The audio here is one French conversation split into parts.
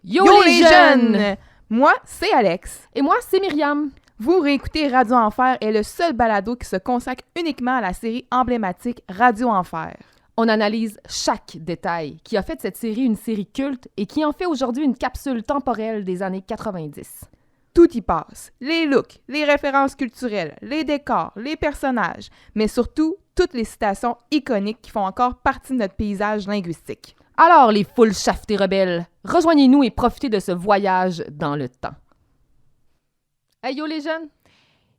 Yo les jeunes! Moi, c'est Alex. Et moi, c'est Myriam. Vous réécoutez Radio Enfer est le seul balado qui se consacre uniquement à la série emblématique Radio Enfer. On analyse chaque détail qui a fait de cette série une série culte et qui en fait aujourd'hui une capsule temporelle des années 90. Tout y passe. Les looks, les références culturelles, les décors, les personnages, mais surtout toutes les citations iconiques qui font encore partie de notre paysage linguistique. Alors, les foules chaftées rebelles, rejoignez-nous et profitez de ce voyage dans le temps. Hey yo les jeunes!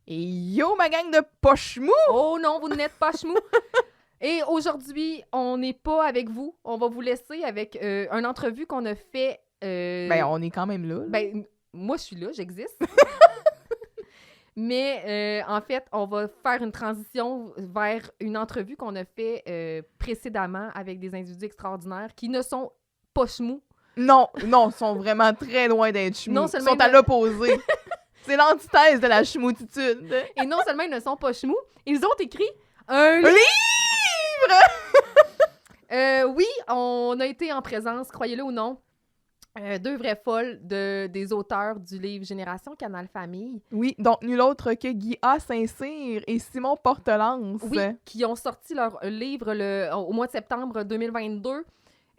Et yo ma gang de poche-mou! Oh non, vous n'êtes pas chemou! Et aujourd'hui, on n'est pas avec vous. On va vous laisser avec une entrevue qu'on a fait... Ben, on est quand même là. Ben, moi, je suis là, j'existe. Mais en fait, on va faire une transition vers une entrevue qu'on a fait précédemment avec des individus extraordinaires qui ne sont pas chemous. Non, ils sont vraiment très loin d'être chemous. Non Ils seulement sont à l'opposé. C'est l'antithèse de la chemoutitude. Et non seulement ils ne sont pas chemous, ils ont écrit un livre! Oui, on a été en présence, croyez-le ou non, deux vraies folles des auteurs du livre Génération Canal Famille. Oui, donc nul autre que Guy A. Saint-Cyr et Simon Portelance. Oui, qui ont sorti leur livre au mois de septembre 2022.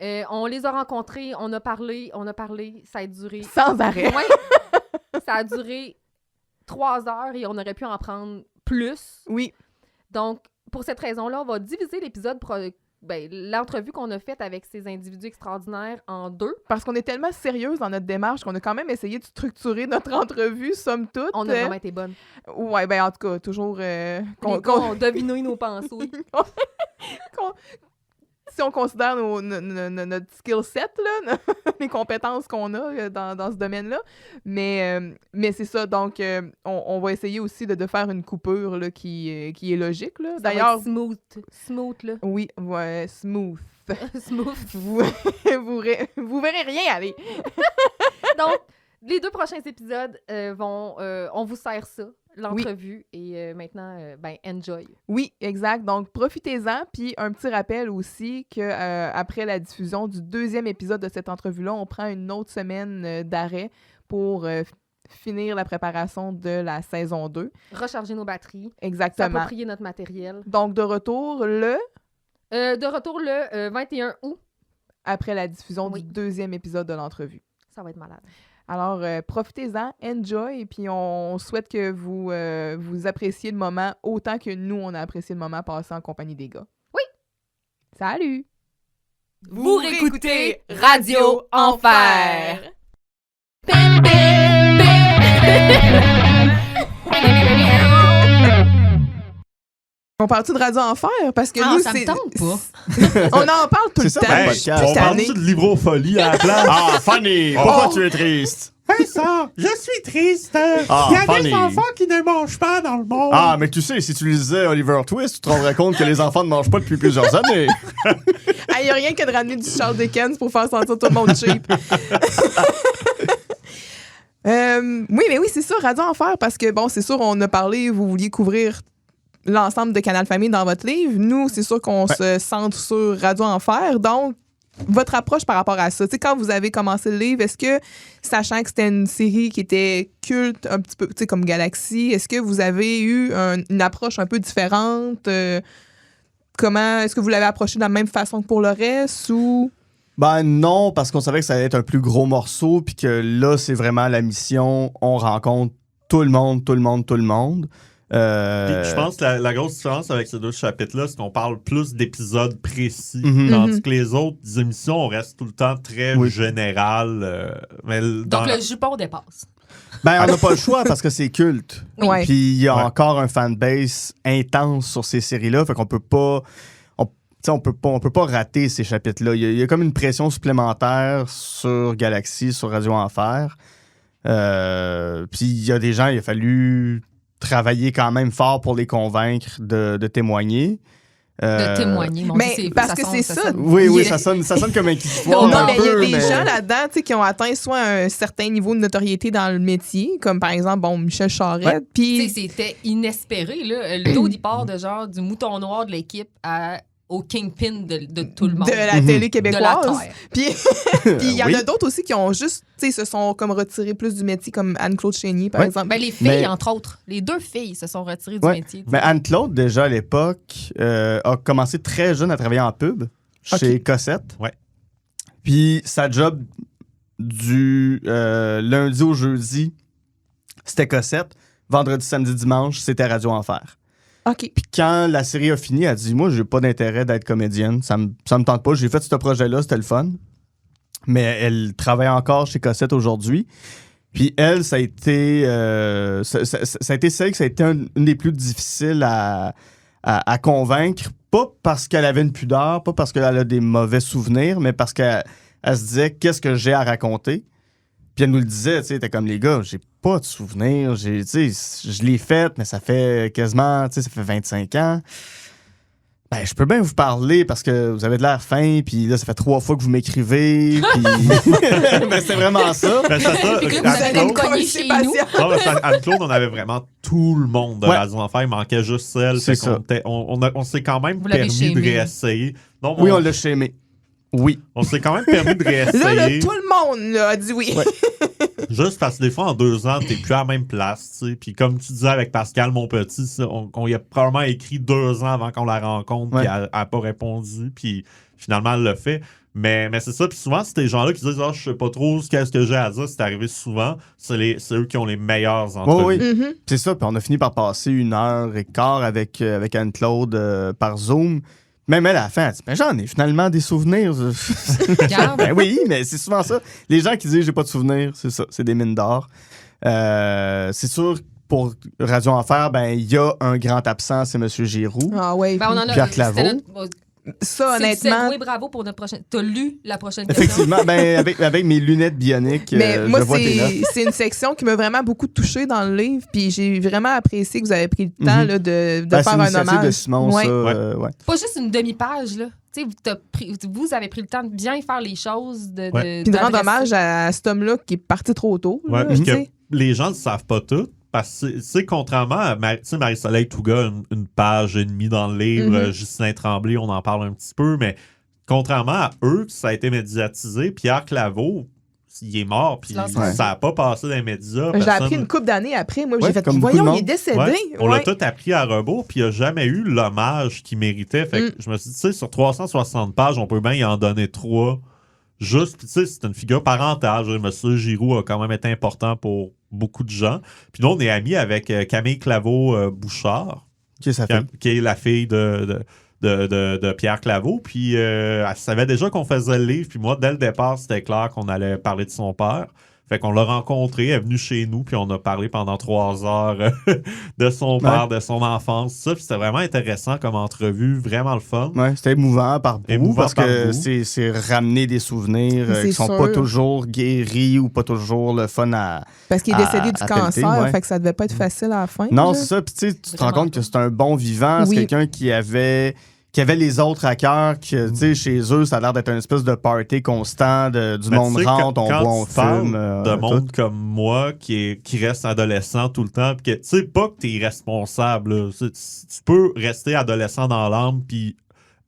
On les a rencontrés, on a parlé, ça a duré... Sans arrêt. Ouais, ça a duré 3 heures et on aurait pu en prendre plus. Oui. Donc, pour cette raison-là, on va diviser l'épisode... l'entrevue qu'on a faite avec ces individus extraordinaires en 2. Parce qu'on est tellement sérieuse dans notre démarche qu'on a quand même essayé de structurer notre entrevue, somme toute. On a vraiment été bonnes. Ouais, ben en tout cas, toujours... on devinait nos pensées. Si on considère notre skill set, là, les compétences qu'on a dans ce domaine-là. Mais c'est ça, donc on va essayer aussi de faire une coupure là, qui est logique. Là. D'ailleurs, smooth, là. Oui, ouais, smooth. Smooth. Vous verrez rien aller. Donc, les 2 prochains épisodes on vous sert ça. L'entrevue et maintenant, enjoy. Oui, exact. Donc, profitez-en. Puis, un petit rappel aussi qu'après la diffusion du 2e épisode de cette entrevue-là, on prend une autre semaine d'arrêt pour finir la préparation de la saison 2. Recharger nos batteries. Exactement. S'approprier notre matériel. Donc, de retour le 21 août. Après la diffusion du 2e épisode de l'entrevue. Ça va être malade. Alors, profitez-en, enjoy, et puis on souhaite que vous appréciez le moment autant que nous, on a apprécié le moment passé en compagnie des gars. Oui! Salut! Vous réécoutez Radio Enfer! On parle-tu de Radio Enfer? Parce que nous, ça me tente pas. On en parle tout le temps. On parle-tu de librofolie à la place? Ah, Fanny, pourquoi tu es triste? Ça, je suis triste. Ah, Il y a Fanny. des enfants qui ne mangent pas dans le monde. Ah, mais tu sais, si tu lisais Oliver Twist, tu te rendrais compte que les enfants ne mangent pas depuis plusieurs années. Il n'y a rien que de ramener du Charles Dickens pour faire sentir tout le monde cheap. Oui, mais oui, c'est ça, Radio Enfer, parce que, bon, c'est sûr, on a parlé, vous vouliez couvrir l'ensemble de Canal Famille dans votre livre. Nous, c'est sûr qu'on se centre sur Radio Enfer. Donc, votre approche par rapport à ça, tu sais, quand vous avez commencé le livre, est-ce que, sachant que c'était une série qui était culte, un petit peu, tu sais, comme Galaxy, est-ce que vous avez eu une approche un peu différente? Comment, est-ce que vous l'avez approché de la même façon que pour le reste ou... Ben non, parce qu'on savait que ça allait être un plus gros morceau, puis que là, c'est vraiment la mission, on rencontre tout le monde. Puis je pense que la grosse différence avec ces 2 chapitres-là, c'est qu'on parle plus d'épisodes précis. Tandis que les autres émissions, on reste tout le temps très général. Donc, le jupon dépasse. Ben, on n'a pas le choix parce que c'est culte. Ouais. Puis il y a encore un fanbase intense sur ces séries-là, fait qu'on peut pas... On peut pas rater ces chapitres-là. Il y a comme une pression supplémentaire sur Galaxy, sur Radio Enfer. Puis il y a des gens, il a fallu travailler quand même fort pour les convaincre de témoigner. De témoigner, mon mais Dieu, parce que c'est ça. Oui, ça sonne comme inquisitoire. Non, mais il y a des gens là-dedans qui ont atteint soit un certain niveau de notoriété dans le métier, comme par exemple, bon, Michel Charette. Puis c'était inespéré, là. Le dos, il part de genre du mouton noir de l'équipe au kingpin de tout le monde. De la télé québécoise. De la terre. Puis il y en Oui. a d'autres aussi qui ont juste, tu sais, se sont comme retirés plus du métier, comme Anne-Claude Chénier, par Ouais. exemple. Ben, les filles, Mais- entre autres. Les 2 filles se sont retirées du Ouais. métier. Mais Anne-Claude, déjà à l'époque, a commencé très jeune à travailler en pub chez Cossette. Ouais. Puis sa job du lundi au jeudi, c'était Cossette. Vendredi, samedi, dimanche, c'était Radio Enfer. OK. Puis quand la série a fini, elle a dit « Moi, j'ai pas d'intérêt d'être comédienne. Ça me tente pas. J'ai fait ce projet-là, c'était le fun. » Mais elle travaille encore chez Cossette aujourd'hui. Puis elle, ça a été celle qui a été une des plus difficiles à convaincre. Pas parce qu'elle avait une pudeur, pas parce qu'elle a des mauvais souvenirs, mais parce qu'elle se disait « Qu'est-ce que j'ai à raconter? » Puis elle nous le disait, tu sais, t'es comme les gars, j'ai pas de souvenirs, tu sais, je l'ai faite, mais ça fait quasiment, tu sais, ça fait 25 ans. Ben, je peux bien vous parler parce que vous avez de l'air fin, puis là, ça fait 3 fois que vous m'écrivez, puis... ben, c'est vraiment ça. Ben, c'est ça. Fait que là, vous allez Anne-Claude- me cogner chez nous. Non, mais Anne-Claude, on avait vraiment tout le monde de Ouais. Radio Enfer. Il manquait juste celle. C'est Fait qu'on ça. on s'est quand même Vous l'avez permis de shamé. réessayer. Non, Oui, on l'a chémé. Oui. on s'est quand même permis de Là, réessayer. tout le monde là, a dit oui. Ouais. Juste parce que des fois, en 2 ans, t'es plus à la même place. Tu sais. Puis comme tu disais avec Pascal, mon petit, ça, on y a probablement écrit 2 ans avant qu'on la rencontre, Ouais. puis elle n'a pas répondu. Puis finalement, elle l'a fait. Mais c'est ça. Puis souvent, c'est des gens-là qui disent « Ah, je sais pas trop qu'est-ce que j'ai à dire. » C'est arrivé souvent. C'est eux qui ont les meilleures entrevues. oui. Mhm. C'est ça, puis on a fini par passer 1h15 avec Anne-Claude par Zoom. Même elle, à la fin, elle dit « Ben, j'en ai finalement des souvenirs. » Regarde. Ben oui, mais c'est souvent ça. Les gens qui disent « J'ai pas de souvenirs », c'est ça, c'est des mines d'or. C'est sûr, pour Radio Enfer, ben il y a un grand absent, c'est M. Giroux. Ah ouais. Ben, on en a. Pierre Claveau. c'était notre- Ça, c'est honnêtement. oui, bravo pour notre prochaine. T'as lu la prochaine question? Effectivement, ben, avec mes lunettes bioniques, Mais moi, je vois tes notes. c'est une section qui m'a vraiment beaucoup touchée dans le livre. Puis j'ai vraiment apprécié que vous avez pris le temps Mhm. là, de Ben, c'est faire un l'initiative hommage. de Simon, Ouais. ça. Ouais. Pas juste une demi-page, là. Tu sais, vous avez pris le temps de bien faire les choses. Puis de rendre hommage à cet homme-là qui est parti trop tôt. Ouais, là, puis tu que sais. les gens ne le savent pas tout. Parce que, tu sais, contrairement à Marie-Soleil Touga, une page et demie dans le livre, Mhm. Justin Tremblay, on en parle un petit peu, mais contrairement à eux, ça a été médiatisé, Pierre Claveau, il est mort, puis Ouais. ça n'a pas passé dans les médias. J'ai personne- appris une couple d'années après. Moi, Ouais, j'ai fait, comme beaucoup de voyons, monde. il est décédé. Ouais, on l'a Ouais. tout appris à rebours, puis il n'a jamais eu l'hommage qu'il méritait. Fait que je me suis dit, tu sais, sur 360 pages, on peut bien y en donner 3. Juste, puis tu sais, c'est une figure parentale. Monsieur Giroux a quand même été important pour beaucoup de gens. Puis nous, on est amis avec Camille Claveau-Bouchard, Ok, ça fait. qui est la fille de Pierre Claveau. Puis elle savait déjà qu'on faisait le livre. Puis moi, dès le départ, c'était clair qu'on allait parler de son père. Fait qu'on l'a rencontré, elle est venue chez nous, puis on a parlé pendant 3 heures de son père, de son enfance, ça. Puis c'était vraiment intéressant comme entrevue, vraiment le fun. Ouais, c'était émouvant par bout Émouvant parce par que bout. c'est ramener des souvenirs C'est qui sont sûr. pas toujours guéris ou pas toujours le fun à. Parce qu'il est décédé du à pelleter, cancer, ouais. fait que ça devait pas être facile à la fin. Non, là. c'est ça. Puis tu sais, tu te rends Vraiment compte pas. que c'est un bon vivant, c'est Oui. quelqu'un qui avait les autres à cœur, que tu sais, chez eux, ça a l'air d'être une espèce de party constant, du Mais monde tu sais, rentre, on quand boit, on tu parles fume. de monde comme moi qui reste adolescent tout le temps, puis que tu sais pas que t'es irresponsable. Là. Tu peux rester adolescent dans l'âme puis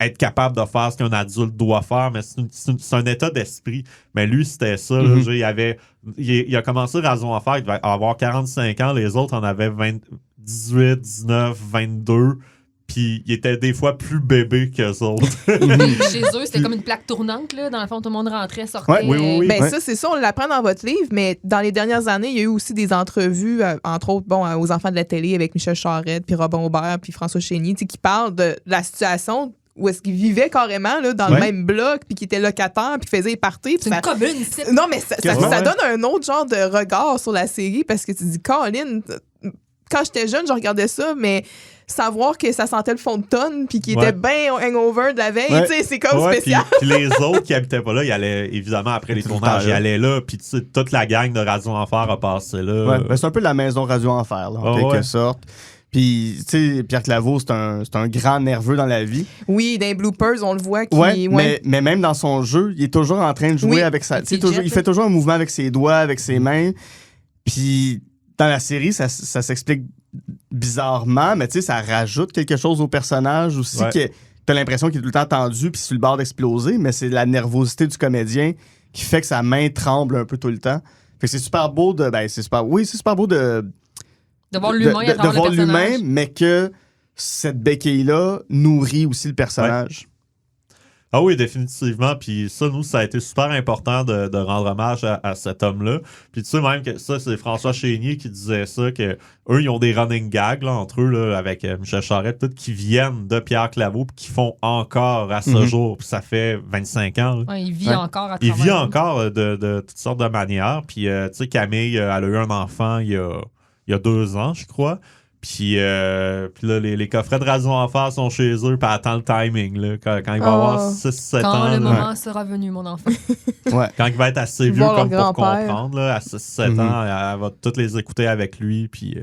être capable de faire ce qu'un adulte doit faire, mais c'est un état d'esprit. Mais lui, c'était ça. Là, Mhm. il a commencé Radio Enfer, il devait avoir 45 ans, les autres en avaient 18, 19, 22. Puis il était des fois plus bébé qu'eux autres. Chez eux, c'était comme une plaque tournante, là. Dans le fond, tout le monde rentrait, sortait. Ouais, oui. Ben Ouais. ça, c'est ça, on l'apprend dans votre livre, mais dans les dernières années, il y a eu aussi des entrevues, entre autres, aux enfants de la télé avec Michel Charette, puis Robin Aubert, puis François Chénier, tu sais, qui parlent de la situation où est-ce qu'ils vivaient carrément là, dans le Ouais. même bloc, puis qui étaient locataires, puis qui faisaient les parties. C'est puis une commune, c'est. Non, mais ça Quasiment, ouais. donne un autre genre de regard sur la série, parce que tu te dis, Colin, quand j'étais jeune, je regardais ça, mais savoir que ça sentait le fond de tonne, puis qu'il Ouais. était bien hangover de la veille, Ouais. tu sais, c'est comme Ouais, spécial. Puis les autres qui habitaient pas là, ils allaient évidemment après les Tout le tournages, temps ils là. allaient là, puis tu sais, toute la gang de Radio Enfer a passé là. Ouais, ben, c'est un peu la maison Radio Enfer, là, en Ah, quelque ouais. sorte. Puis, tu sais, Pierre Claveau, c'est un grand nerveux dans la vie. Oui, dans les bloopers, on le voit qui... Ouais, mais même dans son jeu, il est toujours en train de jouer Oui. avec sa. tu sais, Il toujours, jette, il fait toujours un mouvement avec ses doigts, avec ses mains. Puis dans la série, ça s'explique bizarrement, mais tu sais, ça rajoute quelque chose au personnage aussi Ouais. t'as l'impression qu'il est tout le temps tendu puis sur le bord d'exploser, mais c'est la nervosité du comédien qui fait que sa main tremble un peu tout le temps. Fait que c'est super beau de... c'est super beau de voir l'humain à de travers voir le personnage. l'humain, mais que cette béquille-là nourrit aussi le personnage. Ah oui, définitivement. Puis ça, nous, ça a été super important de rendre hommage à cet homme-là. Puis tu sais même que ça, c'est François Chénier qui disait ça, que eux, ils ont des running gags là, entre eux, là, avec Michel Charette, tout, qui viennent de Pierre Claveau puis qui font encore à ce jour. Puis ça fait 25 ans. Là. Ouais, il vit encore à Il travers. vit encore de toutes sortes de manières. Puis tu sais, Camille, elle a eu un enfant il y a 2 ans, je crois. Puis là, les coffrets de Radio Enfer sont chez eux, puis elle attend le timing, là, quand il va avoir 6-7 ans. Quand le là. moment sera venu, mon enfant. Ouais. Quand il va être assez vieux Voir comme leur pour grand-père. comprendre, là, à 6-7 ans, elle va toutes les écouter avec lui. Puis,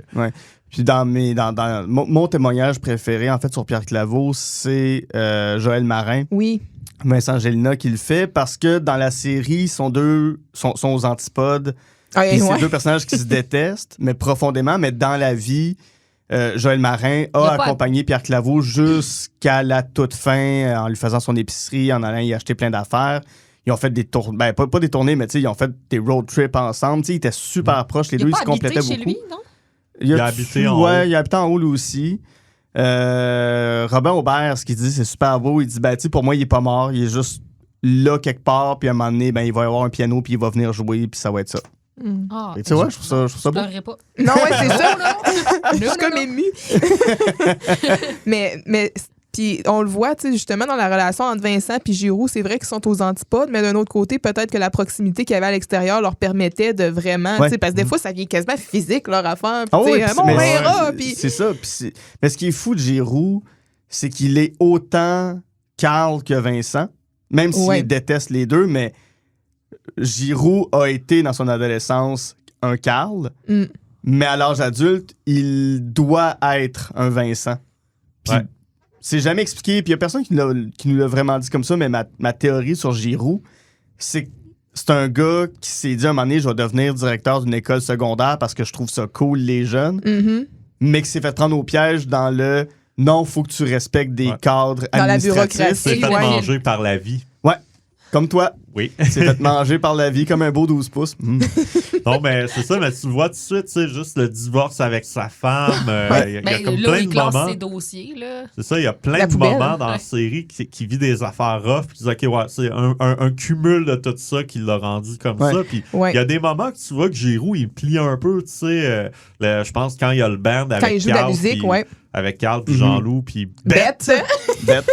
Puis dans mon témoignage préféré, en fait, sur Pierre Claveau, c'est Joël Marin, Oui. Vincent Gélina qui le fait, parce que dans la série, ils sont aux antipodes. Ah, Puis ouais. c'est deux personnages qui se détestent, mais profondément, mais dans la vie, Joël Marin Il a a pas- accompagné Pierre Claveau jusqu'à la toute fin, en lui faisant son épicerie, en allant y acheter plein d'affaires. Ils ont fait des tournées, pas des tournées, mais ils ont fait des road trips ensemble. Ils étaient super proches, les Il deux, n'est ils pas se complétaient habité chez beaucoup. lui, non? Il a habité en haut. Ouais, il a habité en haut lui aussi. Robin Aubert, ce qu'il dit, c'est super beau. Il dit, pour moi, il est pas mort. Il est juste là quelque part. Puis à un moment donné, il va y avoir un piano, puis il va venir jouer, puis ça va être ça. Mm. Ah, Et tu vois, je trouve ça beau. pleurerai pas. Non, ouais, c'est ça. Je Non, suis comme non. émue. mais puis on le voit, tu sais, justement, dans la relation entre Vincent et Giroux, c'est vrai qu'ils sont aux antipodes, mais d'un autre côté, peut-être que la proximité qu'il y avait à l'extérieur leur permettait de vraiment, Ouais. tu sais, parce que des fois, ça vient quasiment physique, leur affaire. Ah Puis, oui, tu sais, puis mon mais verra, puis... c'est ça. Mais ce qui est fou de Giroux, c'est qu'il est autant Carl que Vincent, même s'il Ouais. déteste les deux, mais Giroux a été dans son adolescence un Carl, Mm. mais à l'âge adulte, il doit être un Vincent. Puis Ouais. c'est jamais expliqué, puis il y a personne qui nous l'a vraiment dit comme ça, mais ma théorie sur Giroux, c'est que c'est un gars qui s'est dit à un moment donné, je vais devenir directeur d'une école secondaire parce que je trouve ça cool, les jeunes, Mhm. mais qui s'est fait prendre au piège dans le non, faut que tu respectes des Ouais. cadres Dans la administratifs. bureaucratie. c'est fait Ouais. manger par la vie. Comme toi, Oui. s'est fait manger par la vie comme un beau 12 pouces. Mm. Non, mais c'est ça, mais tu le vois tout de suite, tu sais, juste le divorce avec sa femme. Il y a comme là, plein il de classe moments. ses dossiers, là. C'est ça, il y a plein La de poubelle. moments dans Ouais. la série qui vit des affaires rough. Puis tu dis, OK, ouais, c'est un cumul de tout ça qui l'a rendu comme Ouais. ça. Puis Ouais. il y a des moments que tu vois que Giroux, il plie un peu, tu sais. Je pense quand il y a le band avec Quand il joue de la Carl, musique, puis- ouais. avec Carl puis Mhm. Jean-Loup, puis Bête. Bête.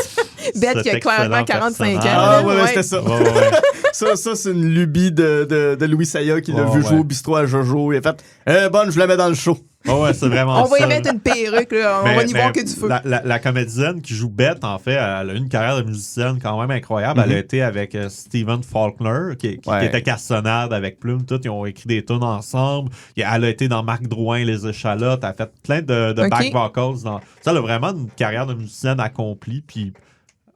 Bête qui a Cet clairement excellent 45 ans. personnage. Ah, là, ouais, ouais. c'était ça. Ouais, ouais. Ça, c'est une lubie de Louis Saya qui l'a Ouais, vu ouais. jouer au bistrot à Jojo. Il a fait bonne, je la mets dans le show. Ouais, c'est vraiment On va ça. y mettre une perruque, là. On va y voir que du feu. La comédienne qui joue Bette, en fait, elle a une carrière de musicienne quand même incroyable. Elle a été avec Stephen Faulkner, qui Ouais. était cassonade avec Plume. Tout, ils ont écrit des tunes ensemble. Elle a été dans Marc Drouin, Les Échalotes. Elle a fait plein de Ok. back vocals. Ça, elle a vraiment une carrière de musicienne accomplie. Puis,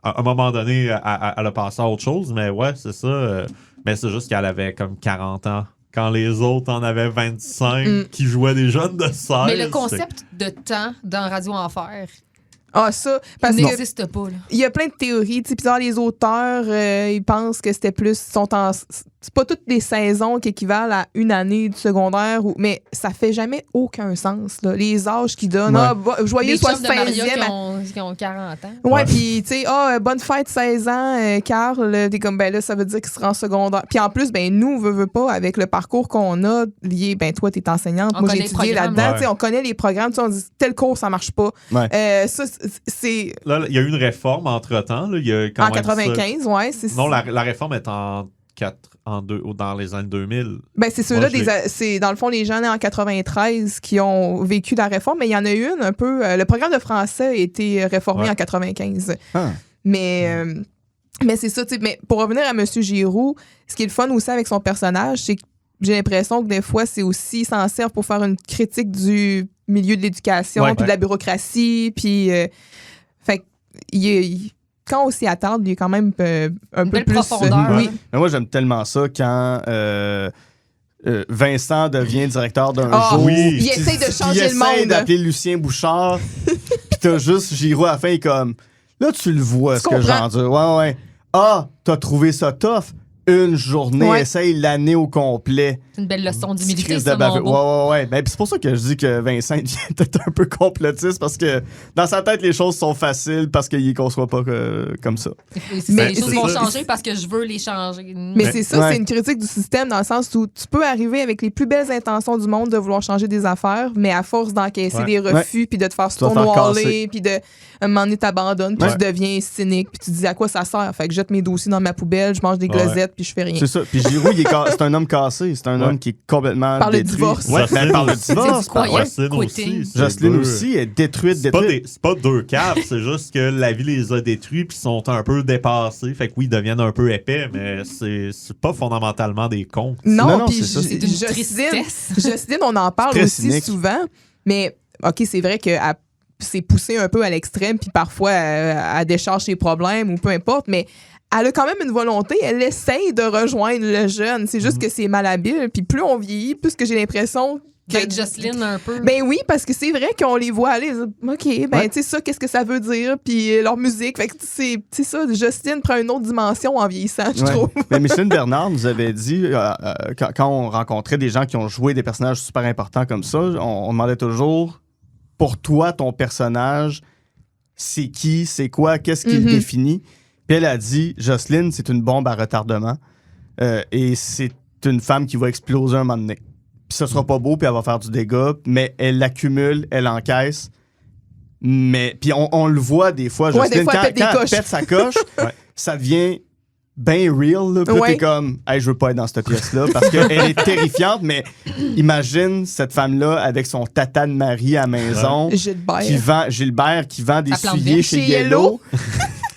à un moment donné, elle a passé à autre chose. Mais ouais, c'est ça. Mais c'est juste qu'elle avait comme 40 ans. Quand les autres en avaient 25 qui jouaient des jeunes de 16. Mais le concept de temps dans Radio Enfer Ah, ça. Parce que n'existe pas, là. il y a plein de théories. Tu sais, puis genre, les auteurs, ils pensent que c'était plus. C'est pas toutes les saisons qui équivalent à une année du secondaire, mais ça fait jamais aucun sens. Là. Les âges qu'ils donnent. Ouais. Ah, joyeux Les chums de Maria 76e. qui ont 40 ans. Ouais, Ouais. puis tu sais, bonne fête 16 ans, Carl. T'es comme, ben là, ça veut dire qu'il sera en secondaire. Puis en plus, ben nous, veut pas, avec le parcours qu'on a lié, ben toi, t'es enseignante, On moi j'ai connaît les étudié programmes. là-dedans. Ouais. Tu sais, on connaît les programmes, tu sais, on dit, tel cours, ça marche pas. Ouais. Ça, c'est Là, il y a eu une réforme entre-temps. Là. Il y a quand en même ça. 95, ouais, c'est Non, la réforme est dans les années 2000. Ben, c'est ceux-là, Moi, c'est dans le fond les gens nés en 93 qui ont vécu la réforme, mais il y en a eu une un peu. Le programme de français a été réformé Ouais. en 95. Ah. Mais c'est ça, tu sais. Mais pour revenir à M. Giroux, ce qui est le fun aussi avec son personnage, c'est que j'ai l'impression que des fois, c'est aussi s'en sert pour faire une critique du milieu de l'éducation, Ouais. puis de la bureaucratie, puis. Fait que, quand on s'y attend, il est quand même un peu belle plus. profondeur, oui. hein. Mais moi, j'aime tellement ça quand Vincent devient directeur d'un Ah, jour. oui. Il essaye de changer il le monde. essaye d'appeler Lucien Bouchard. Puis t'as juste Giroux à la fin, il est comme... Là, tu le vois, Tu ce que j'ai comprends. envie de dire. Ouais. Ah, t'as trouvé ça tough? Une journée, Ouais. essaye l'année au complet. C'est une belle leçon Petite d'humilité, crise ça, de bavure. mon beau. Ouais. Ben, pis c'est pour ça que je dis que Vincent devient peut-être un peu complotiste parce que dans sa tête, les choses sont faciles parce qu'il ne conçoit pas comme ça. Mais Les choses c'est vont ça. changer parce que je veux les changer. Mais c'est ça, Ouais. c'est une critique du système dans le sens où tu peux arriver avec les plus belles intentions du monde de vouloir changer des affaires, mais à force d'encaisser Ouais. des refus, puis de te faire Tu vas faire tournoyer, casser. puis de un moment donné t'abandonnes, puis Ouais. tu deviens cynique, puis tu te dis à quoi ça sert. Fait que je jette mes dossiers dans ma poubelle, je mange des Ouais. glosettes, puis je fais rien. C'est ça. Puis Giroud, c'est un homme cassé. C'est un Ouais. homme qui est complètement Par le détruit. divorce. Ouais, Jocelyne ben, par le aussi. divorce. C'est quoi, par- il y a- ouais. Jocelyne quitté. aussi. c'est Jocelyne deux- aussi est détruite. C'est pas deux caves, c'est juste que la vie les a détruits puis sont un peu dépassés. Fait que oui, ils deviennent un peu épais, mais c'est pas fondamentalement des cons. Non, puis c'est ça. C'est une tristesse. Jocelyne, on en parle Très aussi cynique. souvent, mais OK, c'est vrai que c'est poussé un peu à l'extrême, puis parfois elle décharge ses problèmes ou peu importe, mais elle a quand même une volonté, elle essaye de rejoindre le jeune. C'est juste que c'est malhabile, puis plus on vieillit, plus que j'ai l'impression que... D'être Jocelyne un peu. Ben oui, parce que c'est vrai qu'on les voit aller. OK, ben Ouais. tu sais ça, qu'est-ce que ça veut dire? Puis leur musique, fait que c'est ça, Jocelyne prend une autre dimension en vieillissant, je Ouais. trouve. Mais Micheline Bernard nous avait dit, quand on rencontrait des gens qui ont joué des personnages super importants comme ça, on demandait toujours, pour toi, ton personnage, c'est qui, c'est quoi, qu'est-ce qui le Mhm. définit? Puis elle a dit, Jocelyne, c'est une bombe à retardement et c'est une femme qui va exploser un moment donné. Puis ça sera pas beau, puis elle va faire du dégât, mais elle l'accumule, elle encaisse. Mais puis on le voit des fois, Ouais, des Jocelyne, fois, elle quand, pète des quand elle coches. pète sa coche, Ouais. ça devient bien real. Là. Puis là, Ouais. t'es comme, hey, je veux pas être dans cette pièce-là parce qu'elle est terrifiante, mais imagine cette femme-là avec son tata de Marie à la maison Gilbert. Gilbert qui vend des La plante souliers verte. chez Chez Yellow.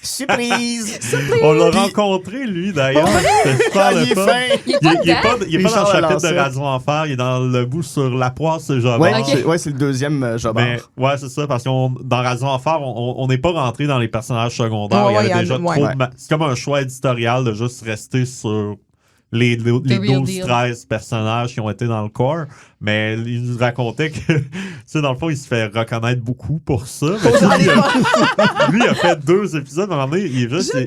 Surprise! On l'a rencontré, lui, d'ailleurs. C'était super le Il est fun. fin! Il est pas Il est dedans. pas dans le Richard chapitre Lancet. de Radio Enfer, il est dans le bout sur la poisse et Jobard. Ouais, Ok. c'est le deuxième Jobard. Mais, ouais, c'est ça, parce qu'on dans Radio Enfer, on n'est pas rentré dans les personnages secondaires. Ouais, il y avait ouais, déjà ouais. trop de c'est comme un choix éditorial de juste rester sur les real deal. 12-13 personnages qui ont été dans le corps. Mais il nous racontait que, tu sais, dans le fond, il se fait reconnaître beaucoup pour ça. Mais lui, il a fait 2 épisodes. À un moment donné, il est juste.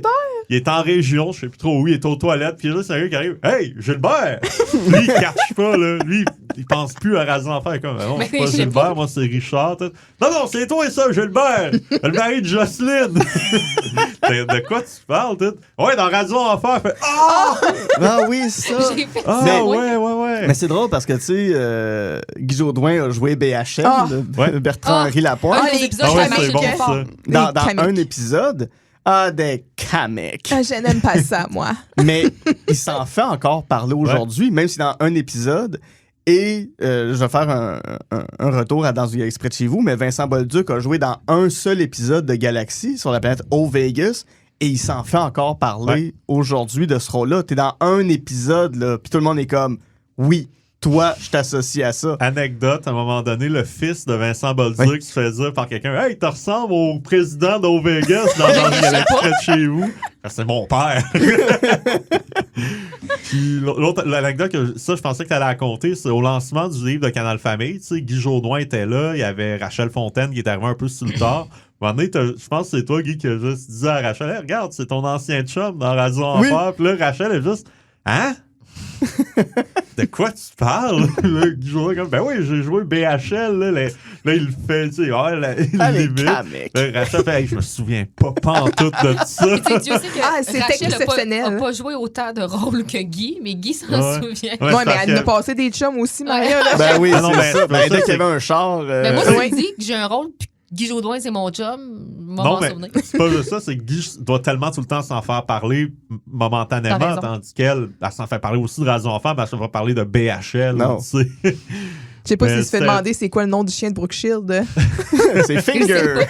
Il est en région, je sais plus trop où, il est aux toilettes, puis il y a juste un gars qui arrive. Hey, Gilbert! Lui, il catch pas, là. Lui, il pense plus à Radio Enfer. Comme, non, Mais c'est pas je sais Gilbert, pas. moi, c'est Richard. Tout. Non, c'est toi et ça, Gilbert! Le mari de Jocelyne! de quoi tu parles, tout? Ouais, dans Radio Enfer, il fait Ah! Ah oui, ça! J'ai fait Ah, ça, oui. ouais. Mais c'est drôle parce que, tu sais, Guy Jodoin a joué BHL, Ah. Ouais. Bertrand-Henri Lapointe. Un Ah, des les- épisodes, Ah je ouais, l'ai c'est marché bon, bien fort. ça. Dans Kamek. un épisode, des Kamek. Ah, je n'aime pas ça, moi. Mais il s'en fait encore parler aujourd'hui, même si dans un épisode. Et je vais faire un retour à Dans une galaxie près de chez vous, mais Vincent Bolduc a joué dans un seul épisode de Galaxy sur la planète O-Vegas. Et il s'en fait encore parler aujourd'hui de ce rôle-là. T'es dans un épisode, là, puis tout le monde est comme, oui, toi, je t'associe à ça. Anecdote, à un moment donné, le fils de Vincent Bolduc se fait dire par quelqu'un Hey, tu ressembles au président d'O-Vegas dans une galaxie près de chez vous. Ah, c'est mon père. Puis l'autre l'anecdote que ça, je pensais que tu allais raconter, c'est au lancement du livre de Canal Famille. Tu sais, Guy Jodoin était là, il y avait Rachel Fontaine qui est arrivée un peu sur le tard. À un moment donné, je pense que c'est toi, Guy, qui a juste dit à Rachel Hey, regarde, c'est ton ancien chum dans Radio Enfer. Puis là, Rachel est juste Hein? De quoi tu parles? Là, Guy Jodoin comme ben oui, j'ai joué BHL. Là, il le fait, tu sais, Avec limite. Kamek. Là, Rachel fait, hey, je me souviens pas pantoute de ça. Tu sais, Dieu sait que Ah, c'était Rachel exceptionnel. n'a pas joué autant de rôles que Guy, mais Guy s'en Ouais. souvient. Ouais, Ouais, mais parce elle a que- passé des chums aussi, Maria. Là. Ben oui, Ah non, c'est ben, ça. Ben, ça, dès qu'il y c'est- avait un char... Mais moi, Oui. je me dis que j'ai un rôle, puis Guy Jodoin, c'est mon chum, Non, m'en mais souvenir. c'est pas juste ça, c'est que Guy doit tellement tout le temps s'en faire parler T'as momentanément, raison. tandis qu'elle s'en fait parler aussi de Radio Enfant, parce qu'elle va parler de BHL. Non. Tu sais. Je sais pas Mais s'il se fait c'était- demander c'est quoi le nom du chien de Brookshield. c'est Finger.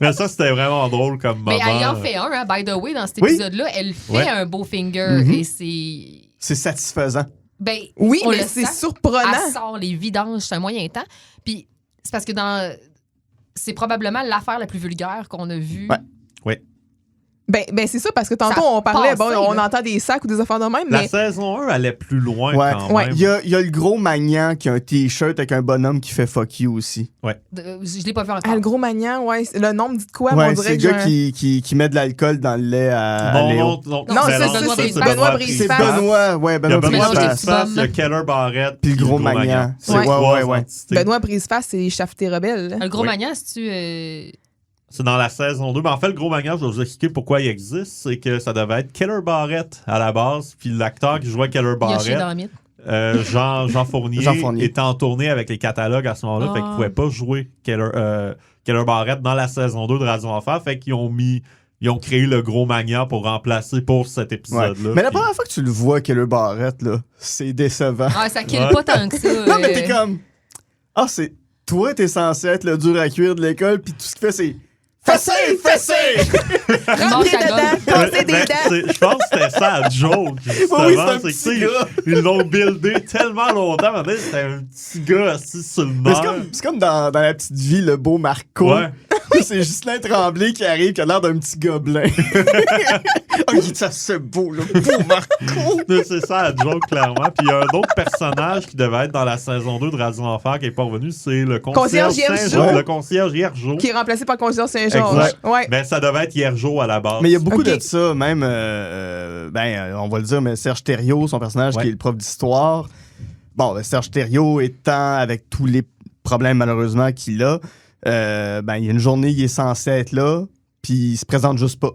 Mais ça, c'était vraiment drôle comme moment. Mais elle en fait un, hein, by the way, dans cet Oui. épisode-là. Elle fait Ouais. un beau finger Mhm. et c'est. C'est satisfaisant. Ben, Oui, on mais le c'est sent. surprenant. Elle sort les vidanges, c'est un moyen temps. Puis c'est parce que c'est probablement l'affaire la plus vulgaire qu'on a vue Ouais. Ouais. Ben c'est ça, parce que tantôt, Ça on parlait, passait, on là. entend des sacs ou des affaires de même, La mais saison 1 allait plus loin Ouais. quand Ouais. même. Il y a le gros Magnan qui a un t-shirt avec un bonhomme qui fait fuck you aussi. Je l'ai pas vu encore. le gros Magnan, ouais, le nom me dit de quoi, Ouais, on c'est dirait le que gars qui met de l'alcool dans le lait à Non, Léo. non, Non, mais c'est Benoît Benoît Briseface. C'est Briseface. Benoît, ouais, Il y a Benoît Benoît Mélange des Briseface. petits Briseface, il y a bonnes. Keller Barrett, Puis le gros Magnan. C'est Ouais. trois Ouais. entités. Benoît Briseface, c'est Chafté Rebelle. Le gros Oui. Magnan, c'est-tu... C'est dans la saison 2. Mais en fait, le gros manga, je vais vous expliquer pourquoi il existe. C'est que ça devait être Keller Barrett à la base. Puis l'acteur qui jouait Keller Yoshi Barrett, dans le mythe. Jean Fournier, Jean Fournier. était en tournée avec les catalogues à ce moment-là. Fait qu'il ne pouvait pas jouer Keller Barrett dans la saison 2 de Radio Enfer. Fait qu'ils ils ont créé le gros mania pour remplacer pour cet Ouais. épisode-là. Mais la Puis- première fois que tu le vois, Keller Barrett, là, c'est décevant. Ah, ça kill Ouais. pas tant que ça. Non, mais t'es comme. Ah, c'est. Toi, t'es censé être le dur à cuire de l'école, puis tout ce qu'il fait, c'est. Fessez! Rentrez ta dedans, passez des Ben, dents. je pense que c'était ça la joke, justement. Oui, c'est un c'est que, petit tu sais, gars. ils l'ont buildé tellement longtemps. Maintenant, c'était un petit gars assis sur le Mais nerf. c'est comme dans La Petite Vie, le beau Marco. Ouais. C'est Ghislain Tremblay qui arrive, qui a l'air d'un petit gobelin. Oh, il est assez beau, le beau Marco. C'est ça la joke, clairement. Puis il y a un autre personnage qui devait être dans la saison 2 de Radio Enfer qui n'est pas revenu, c'est le concierge Concierge Saint-Jean. Hiergeau. Le concierge Hiergeau. Qui est remplacé par le concierge Saint-Georges. Exact. Ouais. Ben, ça devait être Hiergeau à la base. Mais il y a beaucoup Ok. de ça, même, on va le dire, mais Serge Thériault, son personnage Ouais. qui est le prof d'histoire. Bon, ben, Serge Thériault étant avec tous les problèmes malheureusement qu'il a, il y a une journée, il est censé être là, puis il se présente juste pas.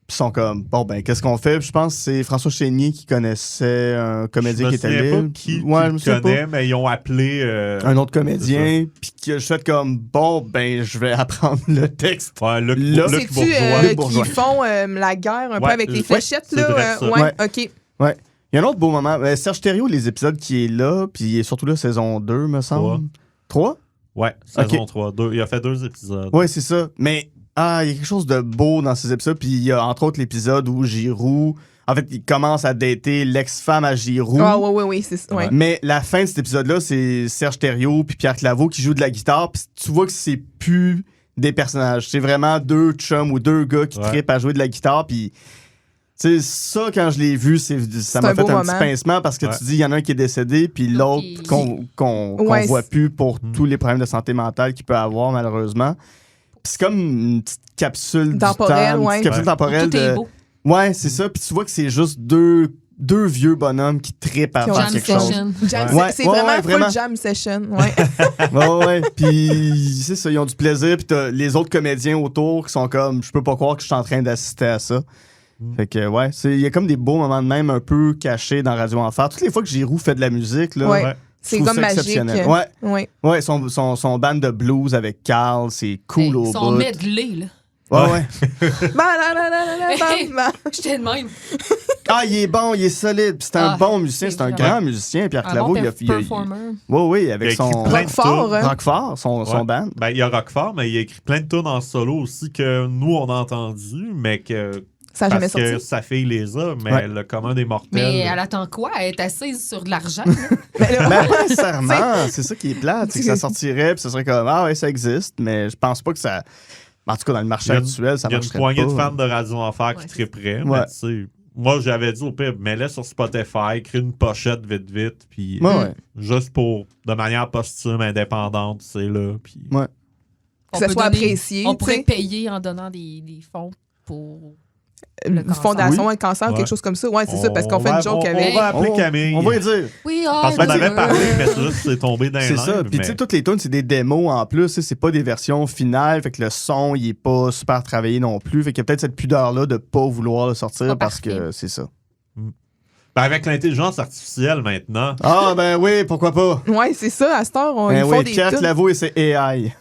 Puis ils sont comme, bon, ben, qu'est-ce qu'on fait? Puis je pense que c'est François Chénier qui connaissait un comédien qui était Je me souviens libre. pas qui Ouais, je me le souviens connaît, mais ils ont appelé... un autre comédien, puis que je fais comme, bon, ben, je vais apprendre le texte. Ouais, Luc Là, Luc C'est-tu Bourgeois. Luc Bourgeois. qui font la guerre un peu Ouais, avec les ouais, fléchettes, c'est là? vrai ça. Ouais, Ouais. OK. Il y a un autre beau moment. Serge Thériault, les épisodes qui est là, puis il est surtout là, saison 2, me semble. 3? Ouais, saison Ok. 3. Il a fait 2 épisodes. Ouais, c'est ça. Mais il y a quelque chose de beau dans ces épisodes. Puis il y a entre autres l'épisode où Giroud, en fait, il commence à dater l'ex-femme à Giroud. Ah, oui, c'est ça. Ouais. Mais la fin de cet épisode-là, c'est Serge Thériault puis Pierre Claveau qui jouent de la guitare. Puis tu vois que c'est plus des personnages. C'est vraiment deux chums ou deux gars qui Ouais. trippent à jouer de la guitare. Puis, tu sais, ça, quand je l'ai vu, ça m'a un fait beau un moment. petit pincement parce que Ouais. tu dis, il y en a un qui est décédé, puis l'autre L'autre qu'on Ouais, voit c'est- plus pour Mm. tous les problèmes de santé mentale qu'il peut avoir, malheureusement. Puis c'est comme une petite capsule Temporelle, du temps, une ouais. petite capsule Ouais. temporelle. Tout est beau. Ouais, c'est ça. Puis tu vois que c'est juste deux vieux bonhommes qui trippent à Qui ont faire Jam quelque chose. session. Jam- Ouais, c'est ouais, vraiment ouais, vraiment. full jam session. Ouais. Ouais. Puis c'est ça, ils ont du plaisir. Puis t'as les autres comédiens autour qui sont comme, je peux pas croire que je suis en train d'assister à ça. Mm. Fait que ouais, il y a comme des beaux moments de même un peu cachés dans Radio Enfer. Toutes les fois que Giroud fait de la musique, là, Ouais. Ouais. je C'est trouve comme ça magique. exceptionnel. Ouais, Ouais. ouais, son band de blues avec Carl, c'est cool au Son bout. medley, là. Ouais. J'étais de même. Ah, il est bon, il est solide. Puis c'est un Ah, bon musicien, c'est c'est un vraiment- grand musicien. Pierre Un Claveau, bon il a performer. oui, avec Il a écrit son plein de Roquefort, tunes. hein. Roquefort, son Ouais. band. Ben, il y a Roquefort, mais il a écrit plein de tunes en solo aussi que nous, on a entendu, mais que Ça n'a jamais parce que sorti. sa fille les a, mais Ouais. le commun des mortels... Mais elle attend quoi? Elle est assise sur de l'argent. là. Mais là, Ben, pas nécessairement. C'est ça qui est plate. C'est que ça sortirait, puis ça serait comme, ah ouais, ça existe, mais je pense pas que ça. En tout cas, dans le marché Il y a une- actuel, ça Il y a une marcherait poignée pas. de fans de Radio Enfer qui Ouais, tripperaient, Ouais. mais tu sais... Moi, j'avais dit au pire, mets-les sur Spotify, crée une pochette vite, puis Ouais. juste pour, de manière posthume, indépendante, c'est là, puis... Ouais. que On ça peut soit donner- apprécié. On tu pourrait sais. payer en donnant des fonds pour... Une le cancer. fondation, Oui. un cancer, Ouais. quelque chose comme ça. Ouais, c'est ça, parce qu'on fait une joke on avec. va appeler Camille. On va y dire. Oui, Parce qu'on Ben, avait c'est- parlé, mais c'est juste que c'est tombé dans les C'est ça. limbes, Puis, tu mais- sais, toutes les tunes, c'est des démos en plus. Tu sais, c'est pas des versions finales. Fait que le son, il est pas super travaillé non plus. Fait qu'il y a peut-être cette pudeur-là de pas vouloir le sortir Pas parce parfait. que c'est ça. Ben, avec l'intelligence artificielle maintenant, Ah, ben oui, pourquoi pas? Ouais, c'est ça. À cette heure, ils Ben font oui, des Pierre tunes. Claveau et ses AI.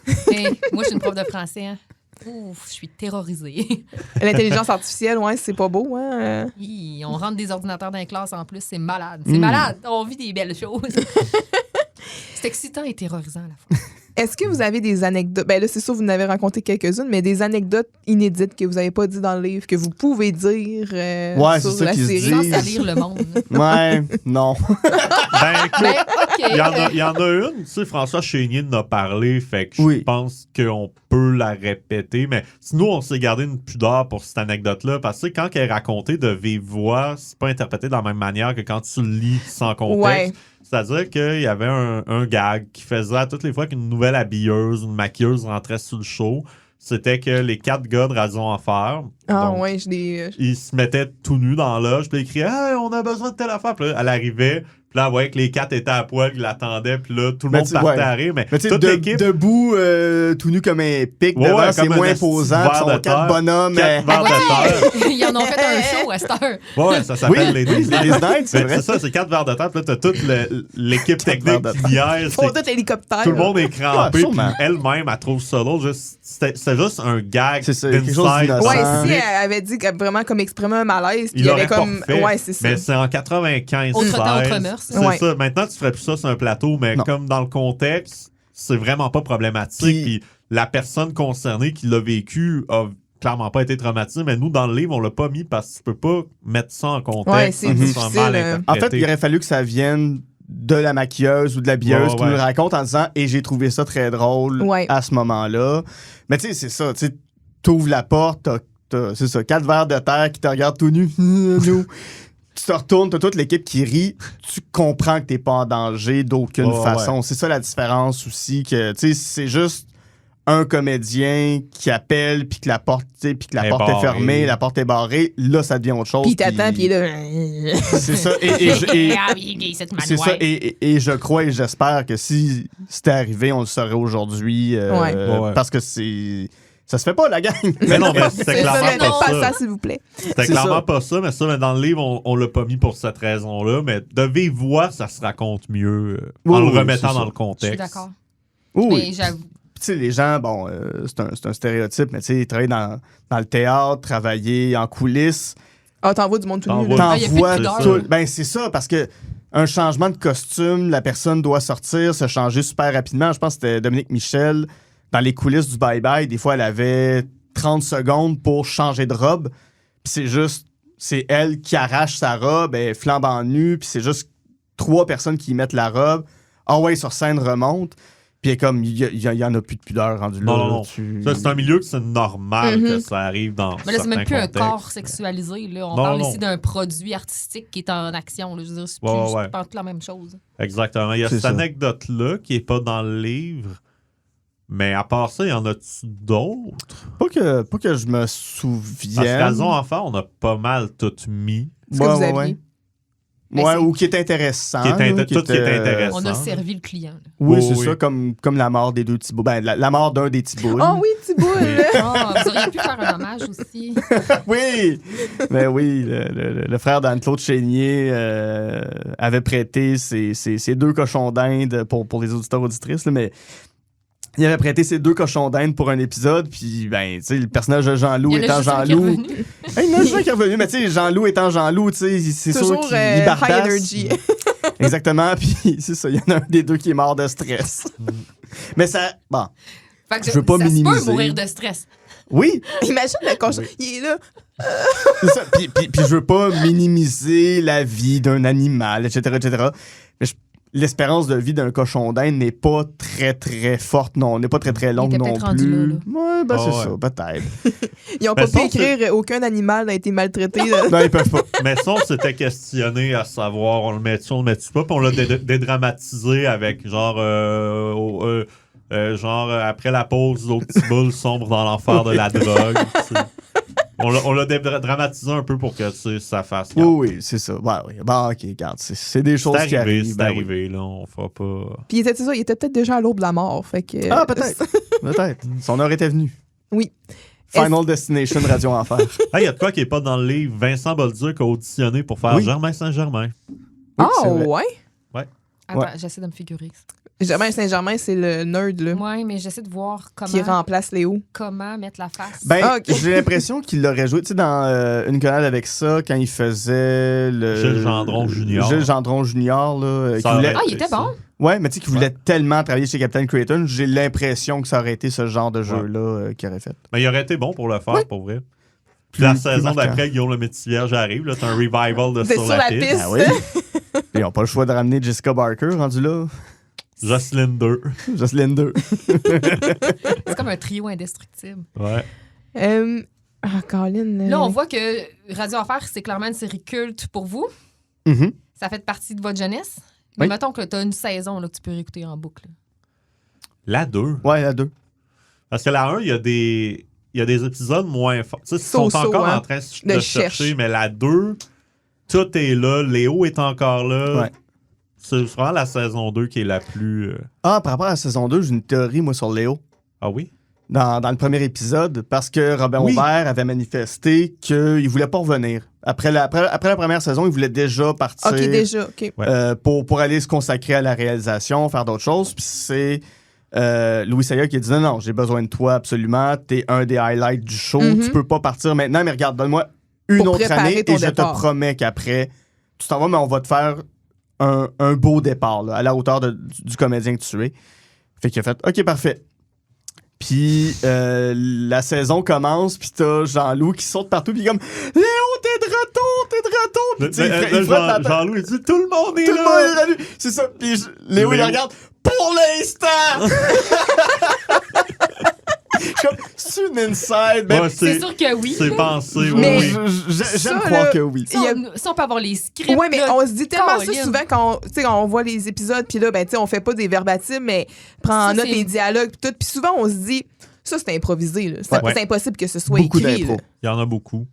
Moi, je suis une prof de français. Hein. Ouf, je suis terrorisée. L'intelligence artificielle, ouais, c'est pas beau, hein. Hi, on rentre des ordinateurs dans les classes en plus, c'est malade. C'est Mm. malade. On vit des belles choses. C'est excitant et terrorisant à la fois. Est-ce que vous avez des anecdotes? Ben là, c'est sûr, vous en avez rencontré quelques-unes, mais des anecdotes inédites que vous n'avez pas dit dans le livre, que vous pouvez dire Ouais, sur c'est ça la qu'ils se série? disent. Sans salir le monde. Ouais, non. Ben, écoute, Ben, OK. il y en a une, tu sais, François Chénier en a parlé, fait que je Oui. pense qu'on peut la répéter, mais nous, on s'est gardé une pudeur pour cette anecdote-là, parce que quand elle est racontée de vive voix, c'est pas interprété de la même manière que quand tu le lis sans contexte. Ouais. C'est-à-dire qu'il y avait un gag qui faisait à toutes les fois qu'une nouvelle habilleuse, une maquilleuse rentrait sur le show, c'était que les 4 gars de Radio Enfer, Ah donc, ouais, je l'ai... ils se mettaient tout nus dans la loge, puis ils criaient « Hey, on a besoin de telle affaire! » Puis là, elle arrivait, puis là, on voyait que les 4 étaient à poil, ils l'attendaient, puis là, tout le Mais monde tu- partait ouais. à rire, mais Mais tu sais, toute l'équipe... debout, tout nu comme un pic, Ouais, devant, ouais, c'est comme moins un imposant. verre Puis de sont 4 terre. bonhommes. 4 verres de terre. Ils en ont fait un show à cette heure. Ouais, ça s'appelle les les Knights, c'est Mais vrai. c'est ça, c'est 4 verres de terre, puis là, t'as toute l'équipe 4 technique verres de qui niaise, Ils font tout l'hélicoptère. tout le monde est crampé, Ouais, puis sûrement. elle-même, elle trouve ça drôle. C'était juste un gag C'est ça, quelque chose d'inside. d'innocent. Ouais, Sans- si elle avait dit que vraiment comme exprimer un malaise, puis Il il y avait l'aurait comme... pas fait. Ouais, c'est ça. Mais c'est en 95, Autre temps, 16. autre mœurs. C'est Ouais. ça. Maintenant, tu ferais plus ça sur un plateau, mais Non. comme dans le contexte, c'est vraiment pas problématique. Puis- Puis la personne concernée qui l'a vécu a clairement pas été traumatisée, mais nous, dans le livre, on l'a pas mis parce que tu peux pas mettre ça en contexte. Ouais, c'est sans difficile, mal En fait, interpréter. il aurait fallu que ça vienne de la maquilleuse ou de la billeuse Ouais, qui ouais. nous le raconte en disant « Et j'ai trouvé ça très drôle Ouais. à ce moment-là. » Mais tu sais, c'est ça. Tu sais, t'ouvres la porte, c'est ça, 4 verres de terre qui te regardent tout nu. Nous. Tu te retournes, t'as toute l'équipe qui rit. Tu comprends que t'es pas en danger d'aucune Ouais, façon. C'est ça la différence aussi. Que, tu sais, c'est juste un comédien qui appelle puis que la porte, tu sais, puis que la Est porte est barrée. fermée, la porte est barrée. Là, ça devient autre chose. Puis il t'attend, puis il est là... C'est ça. Et Ah oui, gay, cette c'est ça, et je crois et j'espère que si c'était arrivé, on le saurait aujourd'hui. Ouais. Ouais. Parce que ça se fait pas, la gang. Mais non, mais c'était C'est ça, clairement ne pas faites pas ça. ça, s'il vous plaît. C'était C'est clairement ça. pas ça, mais ça, mais dans le livre, on l'a pas mis pour cette raison-là. Mais de vive voix, ça se raconte mieux en Oui, le oui, remettant c'est dans ça. le Je contexte. suis d'accord. Oui. Mais j'avoue. Tu sais, les gens, bon, c'est un stéréotype, mais tu sais, travailler dans le théâtre, travailler en coulisses, Ah, t'envoies du monde tout nu. T'envoies- là. Ah, il y a plus de t'envoies pudeur. tout. Ben, c'est ça, parce que un changement de costume, la personne doit sortir, se changer super rapidement. Je pense que c'était Dominique Michel, dans les coulisses du bye-bye, des fois, elle avait 30 secondes pour changer de robe. Puis c'est elle qui arrache sa robe, elle est flambant nue, puis c'est juste 3 personnes qui y mettent la robe. Ah ouais, sur scène, remonte. Puis comme, il y en a plus de pudeur rendu là. Non, non, là, non. tu- Ça, c'est un milieu que c'est normal Mhm. que ça arrive dans Mais là, c'est même certains plus un contextes. corps sexualisé. Là. On Non, parle non. ici d'un produit artistique qui est en action. Là. Je veux dire, c'est Ouais, plus ouais. c'est pas tout la même chose. Exactement. Il y a C'est cette ça. anecdote-là qui est pas dans le livre. Mais à part ça, il y en a-tu d'autres? Pas que je me Parce souvienne. qu'à Raison Enfant, on a pas mal tout mis. Ce que vous aviez. Mais Ouais, c'est- ou qui est intéressant. Qui est là, tout qui est intéressant. On a servi le client. là. Oui, Oh, c'est oui. ça, comme la mort des 2 petits boules. Ben, la mort d'un des petits boules. Oh oui, Thibault! Ah, vous auriez pu faire un hommage aussi. Oui! Ben oui, le frère d'Anne-Claude Chénier avait prêté ses 2 cochons d'Inde pour les auditeurs auditrices, là, mais il avait prêté ses 2 cochons d'Inde pour un épisode, puis ben, tu sais, le personnage de Jean-Loup Il y en a étant juste un qui est Jean-Loup. revenu. Hey, il y en a juste un qui est revenu, mais tu sais, Jean-Loup étant Jean-Loup, tu sais, c'est sûr Toujours qu'il high bardasse. energy. Exactement, puis c'est ça, il y en a un des 2 qui est mort de stress. Mais ça, bon, Fait que Je veux pas ça minimiser. se peut mourir de stress. oui, Imagine le cochon. Il est là. c'est ça. Puis je veux pas minimiser la vie d'un animal, etc., etc. Mais l'espérance de vie d'un cochon d'Inde n'est pas très, très forte, non. N'est pas très, très longue était non peut-être rendu plus. là, Ouais, ben Ah c'est ouais. ça, peut-être. Ils ont Mais pas ça, pu écrire aucun animal n'a été maltraité. là. Non, ils peuvent pas. Mais ça, on s'était questionné à savoir, on le met-tu, on le met-tu pas, puis on l'a dédramatisé avec genre, après la pause, l'autre petit boule sombre dans l'enfer de la drogue. Tu sais. On l'a dédramatisé un peu pour que tu sais, ça fasse. Oui, oui, c'est ça. Ouais, oui. Bon, ok, regarde, c'est des choses C'est qui arrivé, arrivent. c'est ben oui. arrivé, là, on fera pas. Puis il était, c'est ça, il était peut-être déjà à l'aube de la mort. Fait que, Ah, peut-être. Peut-être. Son heure était venue. Oui. Final Destination Radio Enfer. Ah, il y a de quoi qui est pas dans le livre. Vincent Bolduc a auditionné pour faire Oui. Germain Saint-Germain. Oui, Ah c'est vrai. ouais? Attends, Ouais. j'essaie de me figurer. Germain Saint-Germain, c'est le nerd là, Ouais, mais j'essaie de voir qui remplace Léo. comment mettre la face. Ben, Ah, ok. j'ai l'impression qu'il l'aurait joué, tu sais, dans Une grenade avec ça, quand il faisait le... Gilles Gendron Junior. Gilles Gendron Junior, là. Ça qui voulait- Ah, il était bon. Ouais, mais tu sais, qu'il voulait tellement travailler chez Captain Creighton, j'ai l'impression que ça aurait été ce genre de jeu-là qu'il aurait fait. Mais il aurait été bon pour le faire, pour vrai. Puis Plus- la plus saison marquant. d'après, Guillaume le Métivier arrive. Là, c'est un revival de C'est Sur la piste. piste. Ah oui. Ils n'ont pas le choix de ramener Jessica Barker, rendu là. Jocelyn 2. Jocelyn 2. C'est comme un trio indestructible. Ouais. Colin. Là, on voit que Radio Enfer, c'est clairement une série culte pour vous. Mhm. Ça fait partie de votre jeunesse. Mais Oui. mettons que tu as une saison là, que tu peux réécouter en boucle. La 2. Ouais, la 2. Parce que la 1, il y a des épisodes moins forts. Tu sais, ils sont So-so, encore hein, en train de de chercher, cherche. mais la 2, tout est là. Léo est encore là. Ouais. C'est vraiment la saison 2 qui est la plus... Ah, par rapport à la saison 2, j'ai une théorie, moi, sur Léo. Ah oui? Dans le premier épisode, parce que Robin Oui. Aubert avait manifesté qu'il voulait pas revenir. Après la première saison, il voulait déjà partir OK, déjà. OK. pour aller se consacrer à la réalisation, faire d'autres choses. Puis c'est Louis Saya qui a dit non, j'ai besoin de toi absolument. T'es un des highlights du show. Mhm. Tu peux pas partir maintenant, mais regarde, donne-moi une Pour autre préparer année ton et je départ. te promets qu'après, tu t'en vas, mais on va te faire un beau départ là, à la hauteur du comédien que tu es. Fait qu'il a fait OK, parfait. Puis la saison commence, puis t'as Jean-Loup qui saute partout, puis comme Léo, t'es de retour, t'es de retour. Puis tu sais, il frotte la tête. Jean-Loup, il dit tout le monde est Tout le là. monde est revenu. C'est ça. Puis Léo, il Léo. regarde pour l'instant. Je suis comme, c'est une inside. Ben, Ouais, C'est sûr que oui. C'est là. pensé, oui. Mais- oui. j'aime Ça, croire là, que oui. Si on peut avoir les scripts. Ouais, mais là, on se dit tellement ça Colin. souvent quand on voit les épisodes, puis là, ben, tu sais, on fait pas des verbatims, mais prend en Ça, note c'est- les dialogues, puis tout. Puis souvent, on se dit, ça, c'est improvisé. là. C'est Ouais. c'est impossible que ce soit Beaucoup écrit. d'impro. là. Il y en a beaucoup.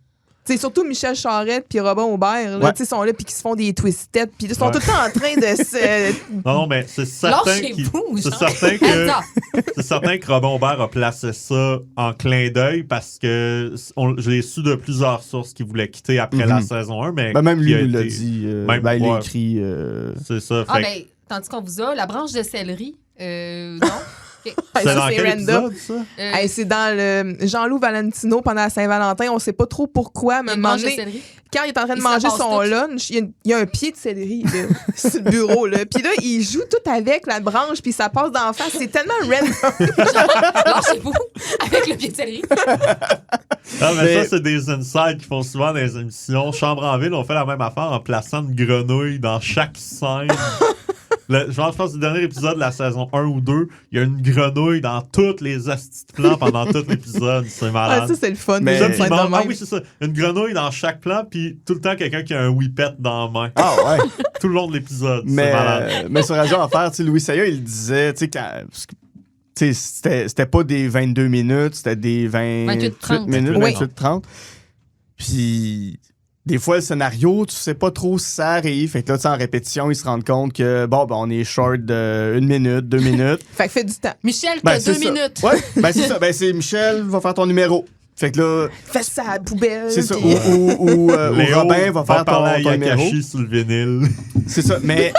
Tu sais, surtout Michel Charette puis Robin Aubert, là, Ouais. tu sais, sont là, puis qui se font des twisted, puis ils sont Ouais. tout le temps en train de se. Non, mais c'est certain Lâchez-vous, c'est genre. certain que Attends. c'est certain que Robin Aubert a placé ça en clin d'œil parce que je l'ai su de plusieurs sources qui voulaient quitter après la saison 1, mais Ben, même lui qui a nous l'a été- dit. Même- Ben, il a ouais. écrit. C'est ça. Ah, Fait que- ben, tandis qu'on vous a, la branche de céleri. Non. OK. Hey, c'est ça, dans c'est quel random. épisode, ça? Hey, c'est dans le Jean-Loup Valentino pendant la Saint-Valentin. On sait pas trop pourquoi, mais à un Une moment branche de donné, céleri. quand il est en train de Il se manger la passe son toute. lunch, il y a un pied de céleri là, sur le bureau. Là. Puis là, il joue tout avec la branche, puis ça passe d'en face. C'est tellement random. Lâchez-vous avec le pied de céleri. Ah, mais Mais- ça, c'est des insides qui font souvent dans les émissions. Chambre en ville, on fait la même affaire en plaçant une grenouille dans chaque scène. Je pense que le dernier épisode de la saison 1 ou 2, il y a une grenouille dans tous les astis de plans pendant tout l'épisode. C'est Ah, malade. ça, c'est le fun. Mais- des Ça, scènes puis il de manque- même. oui, c'est ça. Une grenouille dans chaque plan, puis tout le temps quelqu'un qui a un whippet dans la main. Ah, ouais. Tout le long de l'épisode. C'est mais, malade. mais sur Radio Enfer, tu sais, Louis Saya, il disait, tu sais, parce que, tu sais, c'était pas des 22 minutes, c'était des 28-30. minutes, Oui. 28-30. Puis, des fois, le scénario, tu sais pas trop si ça arrive. Fait que là, tu sais, en répétition, ils se rendent compte que, bon, ben, on est short de 1 minute, 2 minutes. Fait que fait du temps. Michel, Ben, t'as c'est 2 ça. minutes. Ouais, ben, c'est ça. Ben, c'est Michel, va faire ton numéro. Fait que là, Fais ça à la poubelle. c'est ça. puis- Ou Léo Robin va faire parler ton à numéro. Yakashi sur le vinyle. C'est ça, mais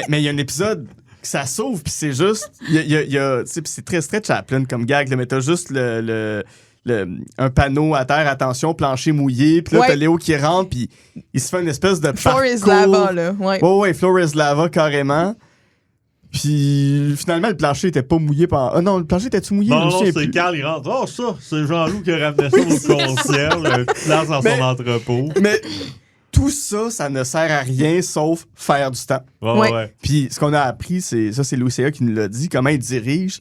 mais il y a un épisode que ça sauve, puis c'est juste, il y a tu sais, puis c'est très stretch Chaplin comme gag, là, mais t'as juste un panneau à terre, attention, plancher mouillé, puis là, Ouais. t'as Léo qui rentre, puis il se fait une espèce de Floor is parcours. lava, là. Ouais. Ouais, floor is lava, carrément. Puis finalement, le plancher était pas mouillé par... Ah non, le plancher était-tu mouillé? Je Non, me non, souviens c'est plus. Carl, il rentre. Oh, ça, c'est Jean-Loup qui a ramené ça au concierge, place dans Mais- son entrepôt. Mais tout ça, ça ne sert à rien sauf faire du temps. Ouais, Ouais. ouais. Puis ce qu'on a appris, c'est Louis C.A. qui nous l'a dit, comment il dirige,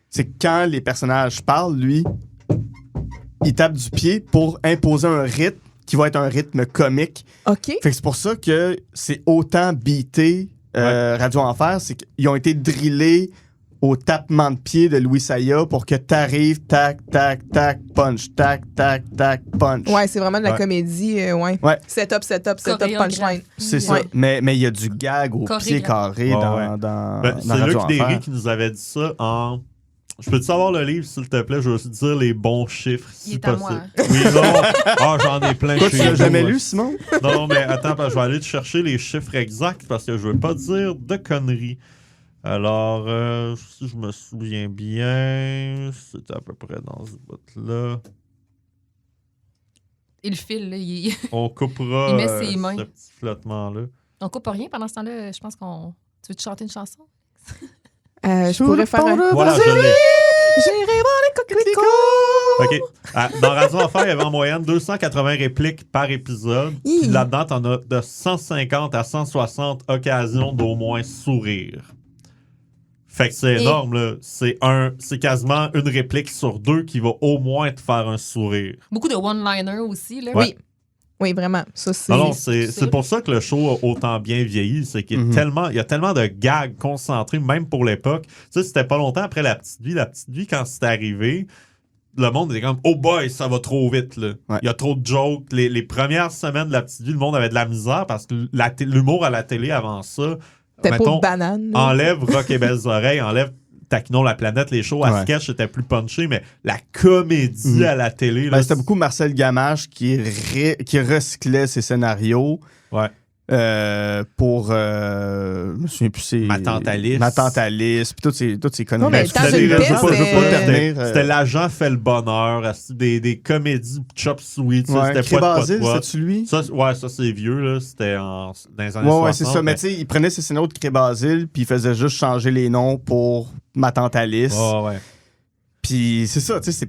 c'est que quand les personnages parlent, lui, il tape du pied pour imposer un rythme qui va être un rythme comique. OK. Fait que c'est pour ça que c'est autant beaté Radio Enfer, c'est qu'ils ont été drillés au tapement de pied de Louis Saya pour que t'arrives, tac, tac, tac, punch, tac, tac, tac, punch. Ouais, c'est vraiment de la Ouais. comédie. Ouais. Ouais. Setup, punchline. Chorégraphie. C'est Ouais. ça. Mais il y a du gag au Chorégraphe. pied carré Ouais, dans, ouais. dans, Ben, dans c'est Radio Luc Derry Enfer. qui nous avait dit ça en. Je peux-tu savoir le livre, s'il te plaît? Je veux aussi dire les bons chiffres, Il si est à possible. moi. Oui, non. Ah, j'en ai plein Toi, tu chez l'as nous, jamais là. lu, Simon? Non, mais attends, parce que je vais aller te chercher les chiffres exacts parce que je veux pas dire de conneries. Alors, si je me souviens bien, c'était à peu près dans ce bout-là. Et le fil, là, On coupera Il met ses mains. ce petit flottement-là. on coupe rien pendant ce temps-là. Je pense qu'on Tu veux te chanter une chanson? Je pourrais faire un... Voilà, je l'ai. J'irai voir les coquelicots! OK. Dans Radio Enfer, il y avait en moyenne 280 répliques par épisode. Puis là-dedans, t'en as de 150 à 160 occasions d'au moins sourire. Fait que c'est énorme, là. C'est quasiment une réplique sur deux qui va au moins te faire un sourire. Beaucoup de one-liners aussi, là. Ouais. Oui, vraiment. Ça, c'est... Non, c'est pour ça que le show a autant bien vieilli. C'est qu'il y a tellement de gags concentrés, même pour l'époque. Tu sais, c'était pas longtemps après La Petite Vie. La Petite Vie, quand c'est arrivé, le monde était comme « Oh boy, ça va trop vite, là. Ouais. Il y a trop de jokes. » Les premières semaines de La Petite Vie, le monde avait de la misère parce que l'humour à la télé avant ça, C'était pas mettons, de banane. là. enlève Rock et Belles Oreilles, enlève Taquinons la planète, les shows à Ouais. sketch étaient plus punchés, mais la comédie à la télé... là, Ben, c'était beaucoup Marcel Gamache qui recyclait ses scénarios. Ouais. Pour. Je me souviens plus. Ma tante Alice. Ma tante Alice. Puis toutes ces conneries. Non, mais Ben, Tant c'était une des- peste, je veux pas mais- terminer. C'était L'Agent fait le bonheur, des comédies chop suey, tu sais, Ouais, c'était Cré pas de Basile, quoi. c'est-tu lui? Ça, c'est vieux, là. C'était dans les années Ouais, 60. ouais, c'est ça. Mais tu sais, il prenait ses scénarios de Cré Basile, puis il faisait juste changer les noms pour Ma tante Alice. Ouais. Puis c'est ça, tu sais,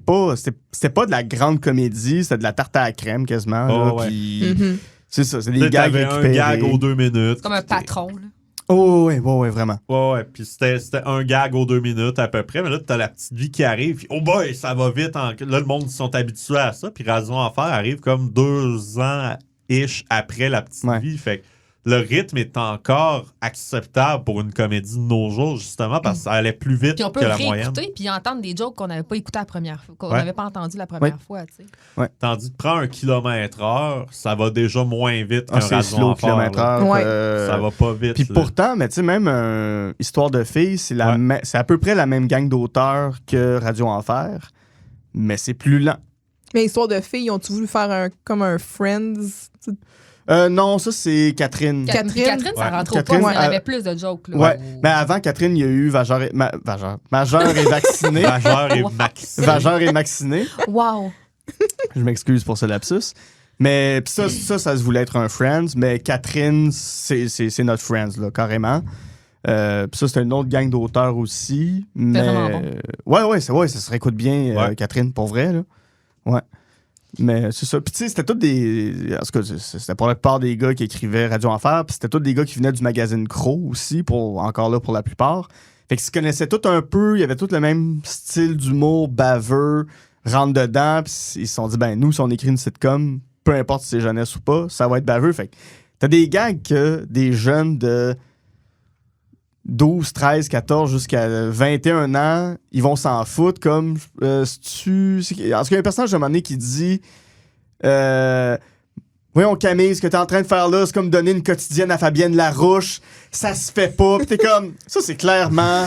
c'était pas de la grande comédie, c'était de la tarte à la crème quasiment. là, ouais. puis Mhm. c'est ça, c'est Tu des sais, gags t'avais un récupérés. gag aux 2 minutes. Comme un patron, là. Oh, ouais, vraiment. Ouais, puis c'était un gag aux 2 minutes à peu près, mais là, t'as La Petite Vie qui arrive, puis oh boy, ça va vite. Là, le monde, ils sont habitués à ça, puis Radio Enfer arrive comme 2 ans-ish après La Petite Ouais. Vie, fait que le rythme est encore acceptable pour une comédie de nos jours, justement, parce que ça allait plus vite Puis on peut que la moyenne. réécouter puis entendre des jokes qu'on n'avait pas écouté la première fois, qu'on Ouais. n'avait pas entendu la première fois, tu sais. Tandis que prends 1 km/h, ça va déjà moins vite qu'un Ah, c'est Radio slow Enfer, là. kilomètre-heure. Ouais. Ça va pas vite. Puis là. pourtant, mais tu sais, même Histoire de filles, c'est c'est à peu près la même gang d'auteurs que Radio Enfer, mais c'est plus lent. Mais Histoire de filles, ont-tu voulu faire comme un Friends? Non, ça, c'est Catherine. Catherine? Catherine, ça Ouais. rentre au Catherine, pas, il y en elle- avait plus de jokes, là. Ouais. Mais avant Catherine, il y a eu Majeur et vacciné. Majeur et Max. Majeur et vacciné. Wow! Je m'excuse pour ce lapsus. Mais pis ça se voulait être un Friends, mais Catherine, c'est notre Friends, là, carrément. Puis ça, c'est une autre gang d'auteurs aussi. Mais... vraiment bon. Ouais, ça se réécoute bien, Ouais. Catherine, pour vrai, là. Ouais. Mais c'est ça. Puis tu sais, c'était tous des... En tout cas, c'était pour la plupart des gars qui écrivaient Radio Enfer, puis c'était tous des gars qui venaient du magazine Crow aussi, encore là pour la plupart. Fait qu'ils se connaissaient tous un peu, il y avait tous le même style d'humour baveux, rentre dedans, puis ils se sont dit, ben nous, si on écrit une sitcom, peu importe si c'est jeunesse ou pas, ça va être baveux. Fait que t'as des gags que des jeunes de 12, 13, 14 jusqu'à 21 ans, ils vont s'en foutre comme en tout cas, il y a un personnage à un moment donné qui dit voyons Camille, ce que t'es en train de faire là, c'est comme donner une quotidienne à Fabienne Larouche, ça se fait pas. Puis t'es comme, ça c'est clairement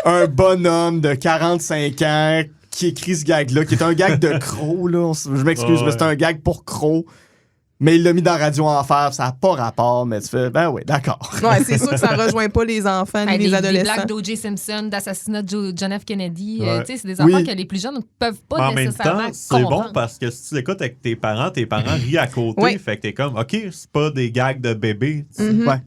un bonhomme de 45 ans qui écrit ce gag-là, qui est un gag de Crow, là. Je m'excuse, mais c'est un gag pour Crow. Mais il l'a mis dans Radio Enfer, ça n'a pas rapport, mais tu fais, ben oui, d'accord. Ouais, c'est sûr que ça rejoint pas les enfants ni Hey, les des adolescents. blagues d'O.J. Simpson, d'assassinat de John F. Kennedy. Ouais. Tu sais, c'est des Oui. affaires que les plus jeunes ne peuvent pas En même nécessairement temps, c'est bon comprendre. parce que si tu l'écoutes avec tes parents rient à côté. Oui. Fait que t'es comme, OK, c'est pas des gags de bébé. tu sais. Mhm. Ouais.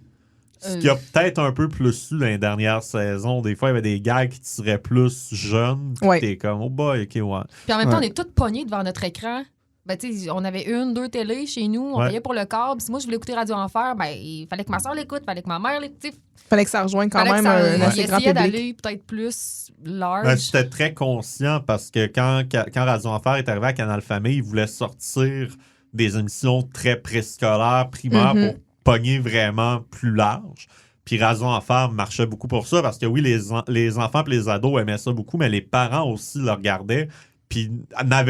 Ce qui a peut-être un peu plus su dans les dernières saisons. Des fois, il y avait des gags qui tiraient plus jeunes. Puis Ouais. t'es comme, oh boy, OK, ouais. Puis en même temps, Ouais. on est tous pognés devant notre écran. Ben, tu sais, on avait 1, 2 télés chez nous, on Ouais. payait pour le câble. Si moi, je voulais écouter Radio Enfer, ben, il fallait que ma soeur l'écoute, fallait que ma mère l'écoute. Fallait que ça rejoigne quand Fallait même que un ça, assez il grand essayait public. d'aller peut-être plus Ben, large. j'étais très conscient parce que quand Radio Enfer est arrivé à Canal Famille, ils voulaient sortir des émissions très préscolaires, primaires, Mhm. pour pogner vraiment plus large. Puis Radio Enfer marchait beaucoup pour ça parce que oui, les enfants et les ados aimaient ça beaucoup, mais les parents aussi le regardaient. Puis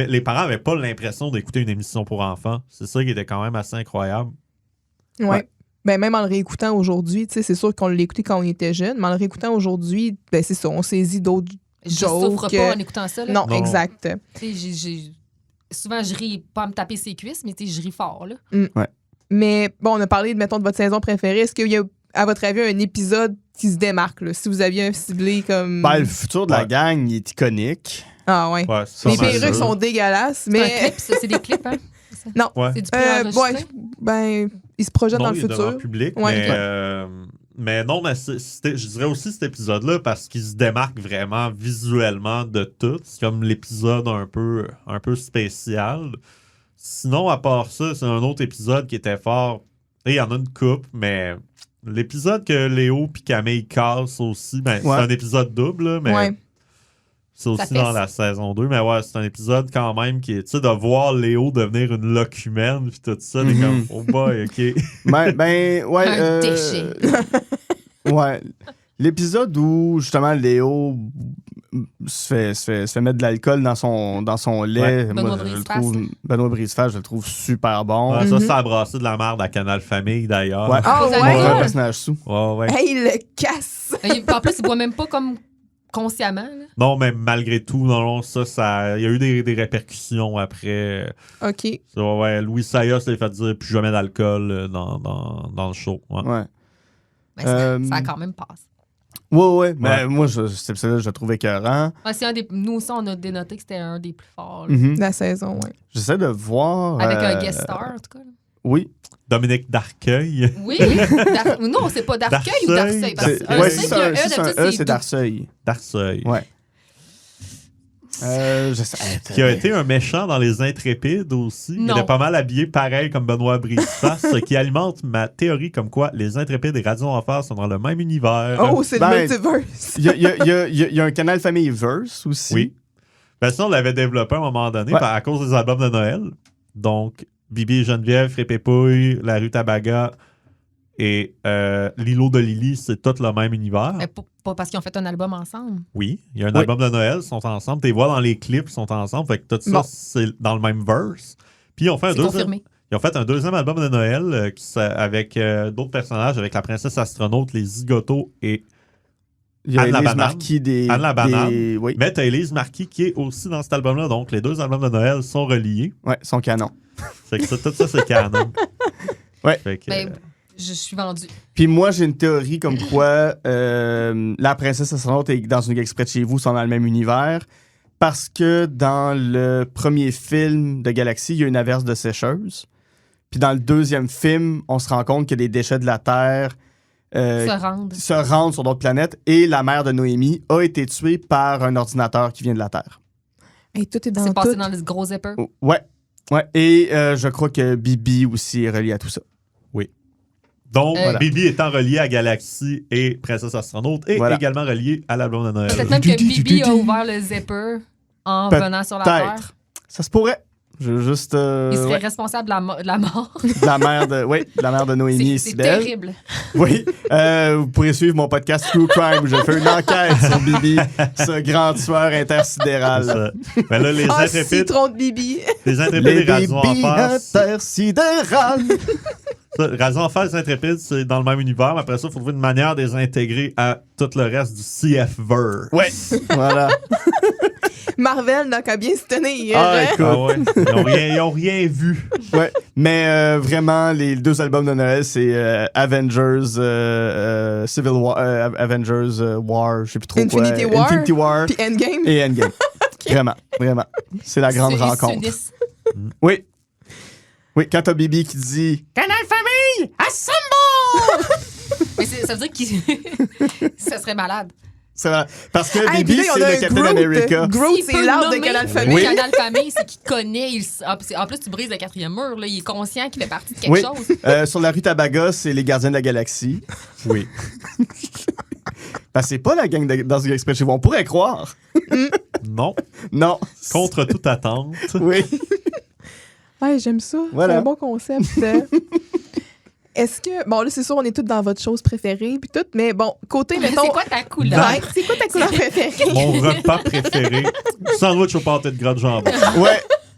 les parents n'avaient pas l'impression d'écouter une émission pour enfants. C'est ça qui était quand même assez incroyable. Ouais. Ben, même en le réécoutant aujourd'hui, tu sais, c'est sûr qu'on l'écoutait quand on était jeune, mais en le réécoutant aujourd'hui, ben, c'est ça, on saisit d'autres Je souffre jokes. pas en écoutant ça. Là. Non, Non. exact. Tu sais, souvent, je ris pas à me taper ses cuisses, mais tu sais, je ris fort. Là. Mais bon, on a parlé, mettons, de votre saison préférée. Est-ce qu'il y a, à votre avis, un épisode qui se démarque, là, si vous aviez un ciblé comme... Ben, le futur de la Ouais. gang, il est iconique. Ah ouais. Ouais, c'est Les pas mal perruques sûr. sont dégueulasses, C'est un mais... clip, ça, c'est des clips, hein? Non. Ouais. C'est du Ouais, préenregistré. ben, il se projette Non, dans le il est devant futur. le public, Ouais, mais ok. Mais non, mais je dirais aussi cet épisode-là parce qu'il se démarque vraiment visuellement de tout. C'est comme l'épisode un peu spécial. Sinon, à part ça, c'est un autre épisode qui était fort. Et il y en a une coupe, mais l'épisode que Léo et Camille cassent aussi, ben, c'est un épisode double, là, mais Ouais. c'est aussi dans la saison 2. Mais ouais, c'est un épisode quand même qui est, tu sais, de voir Léo devenir une locumène puis tout ça, t'es comme, oh boy, OK. Ben, ouais. Un déchet. Ouais. L'épisode où, justement, Léo se fait mettre de l'alcool dans son lait. Ouais. Benoît je le Briseface, trouve, Benoît Briseface, je le trouve super bon. Ouais, ça a brassé de la merde à Canal Famille, d'ailleurs. Ouais. Ah Vous avez Mon ouais? vrai personnage sous. Ouais, ouais. Hey, il le casse! En plus, il boit même pas comme consciemment. Là. Non, mais malgré tout, non, il y a eu des répercussions après. OK. Ça, ouais, Louis Sayas s'est fait dire plus jamais d'alcool dans le show. Ouais. Ouais. Ben, ça a quand même passé. Ouais. Mais moi, cet épisode-là, je le trouve écœurant. Ouais, nous aussi, on a dénoté que c'était un des plus forts. là. Mhm. La saison, ouais. J'essaie de voir. Avec un guest star, en tout cas. là. Oui. Dominique Darcueil. Oui. Non, c'est pas d'Arcueil ou d'Arcueil. Parce que Ouais, C si puis un E, c'est un d'habitude, E, c'est c'est doux. d'Arcueil. Darceuil. Ouais. Je sais. Qui a été un méchant dans Les Intrépides aussi. Il Non. était pas mal habillé pareil comme Benoît Briseface, ce qui alimente ma théorie comme quoi Les Intrépides et Radio Enfer sont dans le même univers. Oh, c'est Ben, le multiverse! Il y a un canal Famille Verse aussi. Oui. Ben ça, on l'avait développé à un moment donné Ouais. à cause des albums de Noël. Donc, Bibi et Geneviève, Frépépouille, La Rue Tabaga et L'îlot de Lily, c'est tout le même univers. Mais pas parce qu'ils ont fait un album ensemble. Oui, il y a un Oui. album de Noël, ils sont ensemble. Tu les vois dans les clips, ils sont ensemble. Fait que tout ça, Bon. c'est dans le même verse. Puis ils ont fait C'est confirmé. ils ont fait un deuxième album de Noël avec d'autres personnages, avec la princesse astronaute, les zigotos et... Il y a Anne la Élise banane. Marquis des. Anne la banane. Oui. Mais t'as Élise Marquis qui est aussi dans cet album-là. Donc les deux albums de Noël sont reliés. Ouais, son canon. Fait que tout ça, c'est canon. Ouais. Fait que, Ben, je suis vendue. Puis moi, j'ai une théorie comme quoi la princesse astronaute et Dans une galaxie près de chez vous sont dans le même univers. Parce que dans le premier film de Galaxy, il y a une averse de sécheuse. Puis dans le deuxième film, on se rend compte que les déchets de la Terre Se rendre. se rendent sur d'autres planètes et la mère de Noémie a été tuée par un ordinateur qui vient de la Terre. Hey, tout est dans C'est passé tout. dans le gros zipper. Oh, ouais. Et je crois que Bibi aussi est relié à tout ça. donc, Voilà. Bibi étant relié à Galaxy et Princesse Astronaute et Voilà. également relié à l'album de Noël. Peut-être même que Bibi a ouvert le zipper en venant sur la Terre. Peut-être. Ça se pourrait. Je veux juste. Il serait ouais, responsable de la mort. de la mère de Noémie et C'est Cybèle. terrible. Oui. Vous pourrez suivre mon podcast True Crime où je fais une enquête sur Bibi, ce grand tueur C'est intersidéral. ça. Mais là, les Ah, intrépides, citron de Bibi! les intrépides Les et Radio Bibi Enfer, intersidérales. Radio Enfer et les intrépides, c'est dans le même univers. Mais après ça, il faut trouver une manière de les intégrer à tout le reste du CF-verse. Ouais. Voilà. Marvel n'a qu'à bien se tenir. Ah, hein? écoute. Ah ouais. Ils ont rien vu. Ouais. Mais vraiment, les deux albums de Noël, c'est Avengers, Civil War, Avengers War, je sais plus trop Infinity quoi. War. Infinity War Puis Endgame. et Endgame. Vraiment, vraiment. C'est la grande C'est rencontre. Sunis. Oui. Oui, quand t'as Bibi qui dit Canal Famille, assemble! Mais ça veut dire que ça serait malade. C'est vrai. Parce que Hey, Bibi, puis là, c'est on a le Captain America. Groot, S'il c'est peut l'arbre de nommer Canal le Famille. Canal Famille, c'est qu'il connaît. En plus, tu brises le quatrième mur. Là. Il est conscient qu'il fait partie de quelque Oui. chose. Sur la rue Tabaga, c'est les Gardiens de la Galaxie. Oui. Parce que c'est pas la gang dans une exprès chez vous. On pourrait croire. Non. Non. Contre toute attente. Oui. Ouais, j'aime ça. Voilà. C'est un bon concept. Est-ce que... Bon, là, c'est sûr, on est tous dans votre chose préférée, puis tout, mais bon, côté, mettons... C'est quoi ta couleur? Ouais, c'est quoi ta couleur préférée? Mon repas préféré, sandwich au pâté de gras de jambon. Ouais.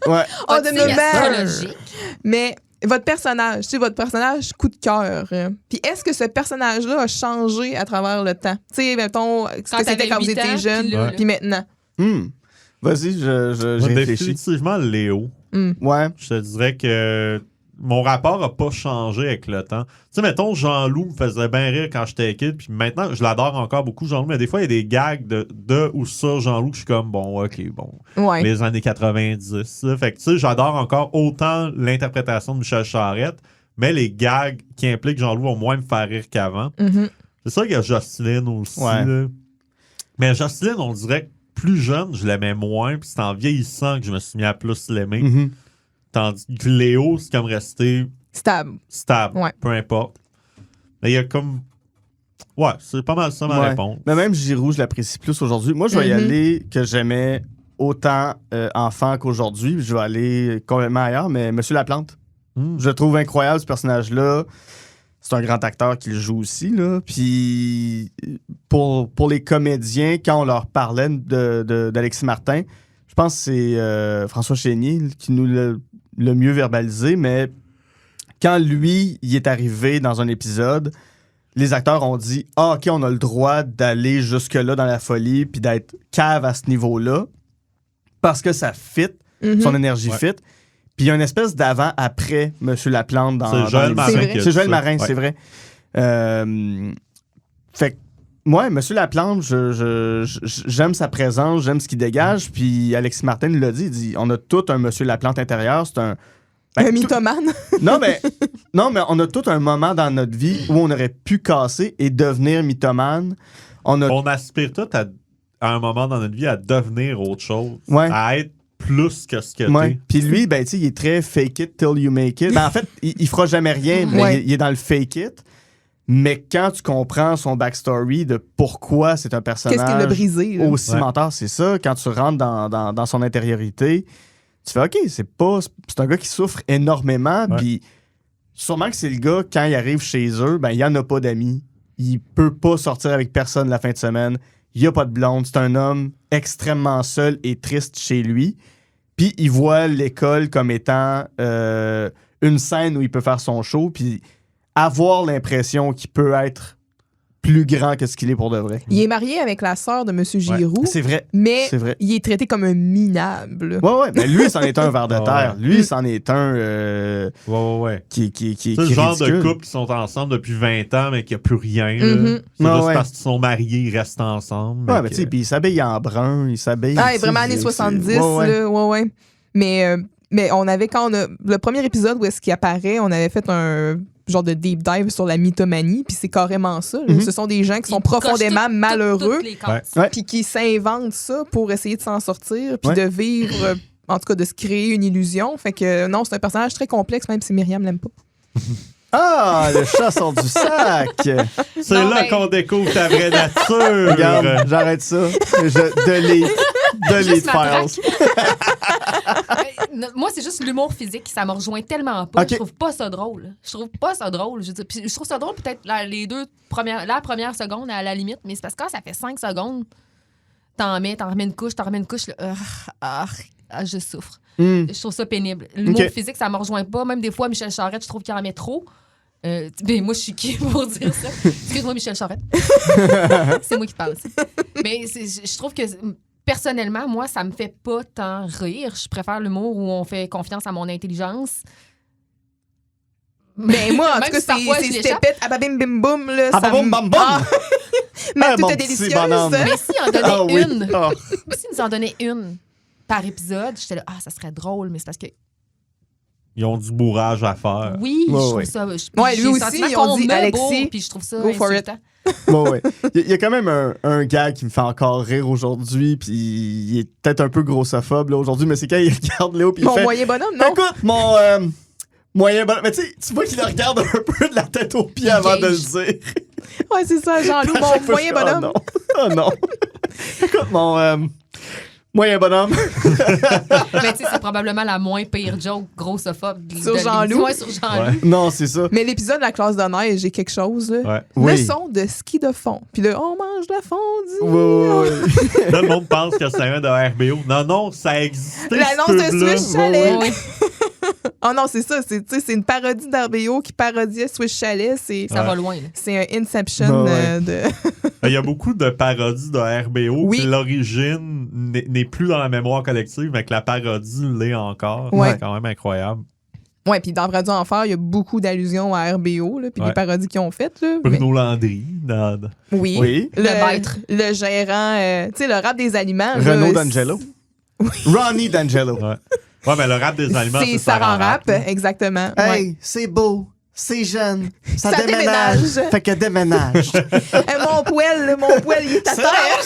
Ouais. Oh, de Signe nos mères. astrologique. Mais votre personnage, tu sais, votre personnage coup de cœur. Puis est-ce que ce personnage-là a changé à travers le temps? Tu sais, mettons, ce que c'était t'avais quand vous 8 étiez ans, jeune, puis là, puis maintenant. Vas-y, j'ai réfléchi. Définitivement Léo. Ouais. Je te dirais que mon rapport n'a pas changé avec le temps. Tu sais, mettons, Jean-Loup me faisait bien rire quand j'étais kid, puis maintenant, je l'adore encore beaucoup, Jean-Loup, mais des fois, il y a des gags de ou sur Jean-Loup que je suis comme, bon, OK, bon. Ouais. Les années 90. Là. Fait que, tu sais, j'adore encore autant l'interprétation de Michel Charette, mais les gags qui impliquent Jean-Loup vont moins me faire rire qu'avant. Mhm. C'est ça qu'il y a Jocelyne aussi. Ouais. Là. Mais Jocelyne, on dirait que plus jeune, je l'aimais moins. Puis c'est en vieillissant que je me suis mis à plus l'aimer. Mhm. Tandis que Léo, c'est comme resté Stable. stable. Ouais. Peu importe. Mais il y a comme. Ouais, c'est pas mal ça ma Ouais. réponse. Mais même Giroud, je l'apprécie plus aujourd'hui. Moi, je vais y aller que j'aimais autant enfant qu'aujourd'hui. Je vais aller complètement ailleurs, mais Monsieur Laplante. Je le trouve incroyable, ce personnage-là. C'est un grand acteur qui le joue aussi, là. Puis pour les comédiens, quand on leur parlait d'Alexis Martin, je pense que c'est François Chénier qui nous l'a le mieux verbalisé, mais quand lui, il est arrivé dans un épisode, les acteurs ont dit « Ah, OK, on a le droit d'aller jusque-là dans la folie puis d'être cave à ce niveau-là parce que ça fit, son énergie Ouais. fit. » Puis il y a une espèce d'avant-après Monsieur Laplante dans C'est Joël dans Marin C'est qui a C'est dit Joël ça. Marin, Ouais. c'est vrai. Fait que, moi, Monsieur Laplante, j'aime sa présence, j'aime ce qu'il dégage. Puis Alexis Martin l'a dit, il dit on a tout un Monsieur Laplante intérieur. C'est un. Un tout- mythomane. non, mais on a tout un moment dans notre vie où on aurait pu casser et devenir mythomane. On a. On aspire tout à un moment dans notre vie à devenir autre chose. Ouais. À être plus que ce que Ouais. t'es. Puis lui, ben, tu sais, il est très fake it till you make it. Ben, en fait, il fera jamais rien, mais Ouais. il est dans le fake it. Mais quand tu comprends son backstory de pourquoi c'est un personnage Qu'est-ce qui l'a brisé? là? aussi Ouais. menteur, c'est ça. Quand tu rentres dans son intériorité, tu fais OK, c'est un gars qui souffre énormément. Ouais. Puis sûrement que c'est le gars, quand il arrive chez eux, ben, il n'y en a pas d'amis. Il peut pas sortir avec personne la fin de semaine. Il n'y a pas de blonde. C'est un homme extrêmement seul et triste chez lui. Puis il voit l'école comme étant une scène où il peut faire son show. Puis avoir l'impression qu'il peut être plus grand que ce qu'il est pour de vrai. Il est marié avec la sœur de M. Giroux, C'est vrai. mais C'est vrai. il est traité comme un minable. Ouais, mais lui, c'en est un ver de Ah terre. ouais. Lui, c'en est un Ouais. qui C'est le est genre de ridicule. couple qui sont ensemble depuis 20 ans, mais qui a plus rien. là. Mhm. C'est Ah juste ouais. parce qu'ils sont mariés, ils restent ensemble. Ouais, mais tu sais, puis il s'habille en brun, il s'habille. Ah, tu sais, vraiment années c'est- 70, ouais. là, ouais. Mais on avait, le premier épisode où est-ce qu'il apparaît, on avait fait un genre de deep dive sur la mythomanie, puis c'est carrément ça. là. Mhm. Ce sont des gens qui sont Il coche profondément toutes malheureux, les cases. Ouais. puis qui s'inventent ça pour essayer de s'en sortir, puis Ouais. de vivre, en tout cas, de se créer une illusion. Fait que non, c'est un personnage très complexe, même si Myriam l'aime pas. Ah, le chat sort du sac! C'est Non, là mais- qu'on découvre ta vraie nature. Regarde, j'arrête ça. Delete Juste ma files. Moi, c'est juste l'humour physique, ça me rejoint tellement pas. Ok. Je trouve pas ça drôle. Je trouve pas ça drôle. Je veux dire, puis je trouve ça drôle peut-être la première seconde à la limite, mais c'est parce que quand ça fait 5 secondes, t'en remets une couche, là, je souffre. Hmm. Je trouve ça pénible. L'humour Ok. physique, ça me rejoint pas. Même des fois, Michel Charette, je trouve qu'il en met trop. Ben, moi, je suis qui pour dire ça? Excuse-moi, Michel Charette. C'est moi qui parle. Mais je trouve que, personnellement, moi, ça me fait pas tant rire. Je préfère l'humour où on fait confiance à mon intelligence. Mais moi, en Même tout cas, si parfois, je c'est l'échappe. stépette, ababim bim boum, là. Ah, ça bam, me- bam, bam! Ah, mais Ah, tout mon est petit délicieuse. bonhomme. Mais s'il en donnait Ah oui. une, Ah. s'il nous en donnait une par épisode, j'étais là, ça serait drôle, mais c'est parce que, Ils ont du bourrage à faire. oui, Ouais, je trouve ouais. ça. Ouais, lui j'ai le aussi, sentiment ils qu'on ont dit, me Alexis, beau, puis je trouve ça go for it. insultant. Ouais. Il y a quand même un gars qui me fait encore rire aujourd'hui, puis il est peut-être un peu grossophobe là, aujourd'hui, mais c'est quand il regarde Léo, puis il Mon fait moyen bonhomme, non? écoute, mon moyen bonhomme. Mais tu sais, tu vois qu'il le regarde un peu de la tête aux pieds avant de le dire. Ouais, c'est ça, Jean-Loup, À mon chaque fois, moyen je fais, bonhomme. Oh non. Écoute, mon moyen bonhomme. Mais tu sais, c'est probablement la moins pire joke grossophobe de Sur l'émission. Jean-Loup. Ouais, sur Jean-Loup. Non, c'est ça. Mais l'épisode de la classe de neige, j'ai quelque chose, là. Ouais. Oui. Leçon de ski de fond. Puis là, on mange de la fondue. Ouais. Là, le monde pense que c'est un de RBO. Non, ça existait. L'annonce ce de pub-là. Swiss Chalet. Oui. Oh non, c'est ça. C'est, tu sais, c'est une parodie d'RBO qui parodiait Swiss Chalet. C'est, Ça va loin, là. c'est un Inception Ouais. de... Il y a beaucoup de parodies de RBO. Oui. Puis l'origine n'est plus dans la mémoire collective, mais que la parodie l'est encore. Ouais. C'est quand même incroyable. Ouais, puis dans Radio Enfer, il y a beaucoup d'allusions à RBO, là, puis Ouais. des parodies qu'ils ont faites. Là, Bruno Landry. Oui. Oui. Le maître. Le gérant, tu sais, le rap des aliments. Renaud là, D'Angelo. Ronnie D'Angelo. Ouais. Ouais, mais le rap des aliments, c'est Sarah Rap, exactement. Ouais. Hey, c'est beau. c'est jeune, ça Ça déménage. déménage. Fait que déménage. Mon poêle, il est à terre.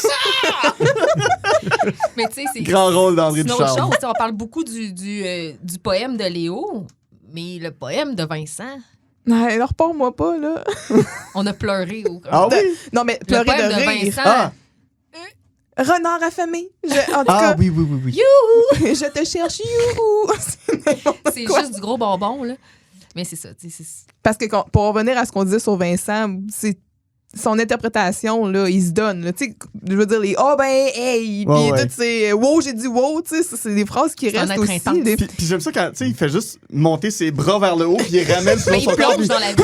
Mais tu sais, c'est Grand rôle d'André c'est une autre Ducharme. chose. On parle beaucoup du poème de Léo, mais le poème de Vincent, Non, alors moi pas, là. on a pleuré. Ah oui? Non, mais Le pleurer poème de de rire. Vincent. Ah, Renard affamé. En tout ah cas, oui, oui, oui, oui. je te cherche, youhou. C'est Quoi? juste du gros bonbon, là. Mais c'est ça, tu sais. Parce que pour revenir à ce qu'on disait sur Vincent, c'est son interprétation, là, il se donne. Là, tu sais, je veux dire, les « oh ben, hey », puis Ouais. toutes ces « wow, j'ai dit wow », tu sais, ça, c'est des phrases qui C'est un restent être aussi. intense. des- Puis j'aime ça quand, tu sais, il fait juste monter ses bras vers le haut, puis il ramène sur Mais il son corps. plonge puis dans la vie.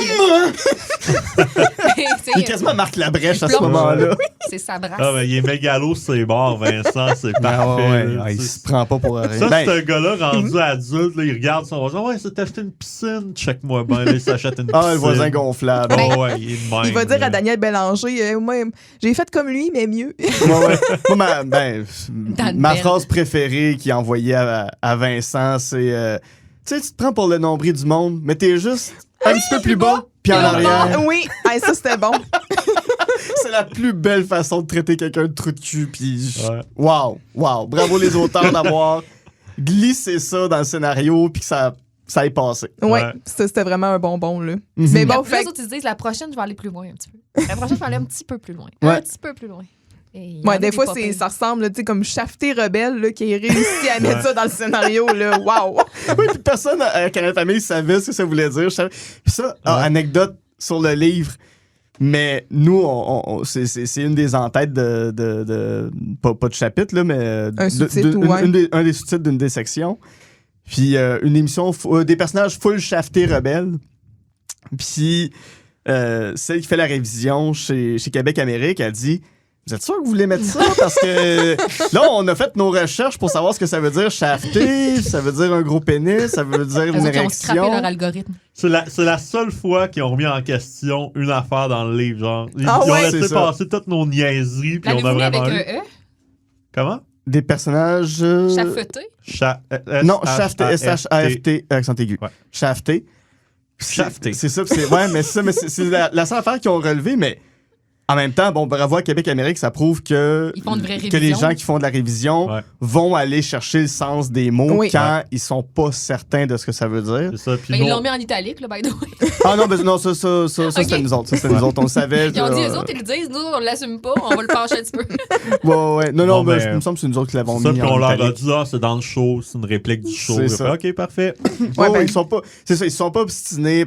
il est C'est quasiment Marc Labrèche à ce plonge. moment-là. c'est sa brasse. Ah, mais il est mégalo, c'est bon, Vincent, c'est Ah, parfait. ouais, là, ouais, tu il sais. se prend pas pour rien. Ça, Ben, c'est un gars-là rendu adulte, là, il regarde son voisin. Ouais, c'est acheté une piscine. Check-moi bien, là, il s'achète une piscine. ah, le voisin gonflable. Oh, ouais, il est de même. Il va dire là. à Daniel Bélanger moi, j'ai fait comme lui, mais mieux. Ouais, ouais. Moi, Dan ma Bell. phrase préférée qu'il a envoyée à Vincent, c'est tu sais, tu te prends pour le nombril du monde, mais t'es juste un petit peu plus bas, puis en Puis arrière. Oui, hey, ça c'était bon. C'est la plus belle façon de traiter quelqu'un de trou de cul. Puis, Ouais. wow. Bravo les auteurs d'avoir glissé ça dans le scénario, puis que ça ait passé. Ouais, Ouais. ça c'était vraiment un bonbon, là. Mhm. Mais Bon, bon, les fait autres, ils se disent la prochaine, je vais aller plus loin un petit peu. La prochaine, je vais aller un petit peu plus loin. Ouais. Un petit peu plus loin. Et il y en a ouais, des fois, pas pires. ça ressemble, là, tu sais, comme Shafté Rebelle, là, qui a réussi à mettre ça dans le scénario, là. Wow! Oui, puis personne à Canal Famille savait ce que ça voulait dire. Puis ça, anecdote sur le livre. Mais nous, c'est une des entêtes de pas de chapitre, là, mais Un sous-titre, ouais. un des sous-titres d'une des sections. Puis une émission, des personnages full shaftés rebelles. Puis celle qui fait la révision chez Québec Amérique, elle dit vous êtes sûr que vous voulez mettre ça? Parce que là, on a fait nos recherches pour savoir ce que ça veut dire shafté, ça veut dire un gros pénis, ça veut dire Eux une autres, ils ont scrappé érection. leur algorithme. C'est la seule fois qu'ils ont remis en question une affaire dans le livre. Genre, ils Ah ont ouais, c'est laissé ça. passer toutes nos niaiseries, puis on a L'avez-vous lu vraiment avec eu. un E? Comment? Des personnages. Chafeté? Non, shafté, S-H-A-F-T, accent aigu. Ouais. Shafté. Shafté. C'est ça, ouais, mais c'est la seule affaire qu'ils ont relevé, mais en même temps, bon, bravo à Québec Amérique, ça prouve que, Ils font une vraie que les révision. gens qui font de la révision Ouais. vont aller chercher le sens des mots Oui. quand ils sont pas certains de ce que ça veut dire. C'est ça. Puis Mais nous, ils l'ont mis en italique, là, by the way. Ah non, mais non, ça c'était Ok. nous autres. Ça, c'était nous autres, on le savait. Ils ont dit, là. eux autres, ils le disent, nous, on l'assume pas, on va le pencher un petit peu. Ouais. Non, Bon, mais ben, il me semble que c'est nous autres qui l'avons c'est ça, mis puis on en leur a italique. dit, c'est dans le show, c'est une réplique du show. C'est Ils ont ça. fait, OK, parfait. Ouais, Ouais, ben- ils sont pas. C'est ça, ils sont pas obstinés.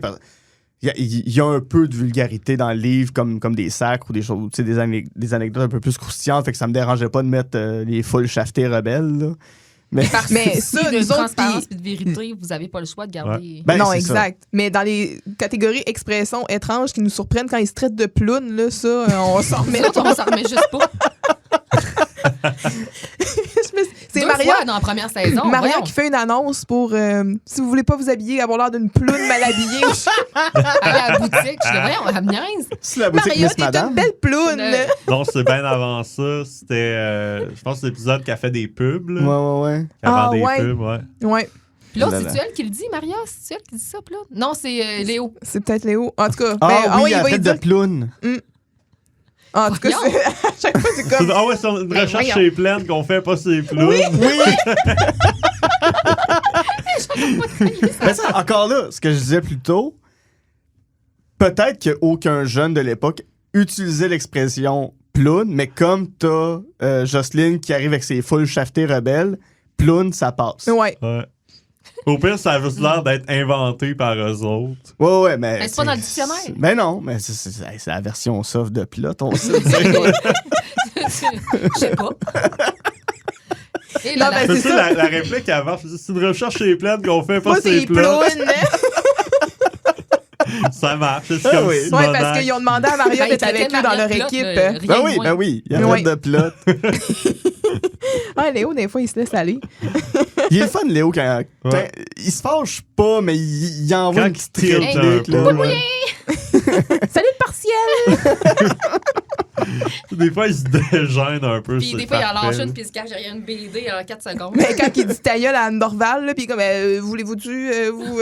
Il y a un peu de vulgarité dans le livre, comme des sacs ou des choses, tu sais, des anecdotes un peu plus croustillantes, fait que ça me dérangeait pas de mettre les full shaftés rebelles. Là. Mais Mais Si ça, de nous autres, transparence puis- et de vérité, vous avez pas le choix de garder... Ben, non, c'est ça. exact. Mais dans les catégories expressions étranges qui nous surprennent quand ils se traitent de ploune, là, ça, on s'en remet. Nous autres, on s'en remet juste pas. C'est Deux Maria, fois dans la première saison. Maria voyons. qui fait une annonce pour si vous voulez pas vous habiller, avoir l'air d'une ploune mal habillée. Aller à la boutique, je dis, voyons, elle me niaise. c'est la boutique Maria, Miss t'es une Madame. belle ploune. Euh, Non, c'est bien avant ça. C'était, je pense, l'épisode qui a fait des pubs. Là, Ouais. qui a Ah, vendu des ouais. pubs, ouais. Ouais, Puis là, Là, là. c'est-tu elle qui le dit, Maria? C'est-tu elle qui dit ça, puis là? Non, c'est Léo. c'est peut-être Léo. En tout cas, Ah ben, oui, il elle va fait y de dire. ploune. En tout cas, Voyons. à chaque fois, c'est comme. Ah ouais, c'est une recherche voyons. chez Pleine qu'on fait pas ses plots. Oui! Mais ça, encore là, ce que je disais plus tôt, peut-être qu'aucun jeune de l'époque utilisait l'expression ploune, mais comme t'as Jocelyne qui arrive avec ses full shaftés rebelles, ploune, ça passe. Ouais. Ouais. Au pire, ça a juste l'air d'être inventé par eux autres. Ouais, mais. Mais c'est pas dans le dictionnaire. Mais non, mais c'est la version soft de pilote, on sait. Je sais pas. Et là, Non, là, ben, Tu c'est sais, ça. la réplique avant, c'est une recherche chez Pleine qu'on fait pas Pas ses ses plots. plounes. Ça marche. C'est Ah comme oui. Ouais, Simonac. parce qu'ils ont demandé à Maria ben, d'être ils avec traitaient eux dans Maria leur de plot, équipe. rien de moins. Ben oui, il y a Oui. de pilote. Ah, Léo, des fois, il se laisse aller. Il est le fun, Léo, quand Ouais. il se fâche pas, mais il envoie Quand une petite il tilt réplique. un là, peu, ouais. Salut le partiel! Des fois, il se dégêne un peu. Puis c'est des fois, il en parfait, lâche là. une, puis il se cache derrière une BD en 4 secondes. Mais quand il dit ta gueule à Anne Dorval, là, puis comme, voulez-vous-tu, vous...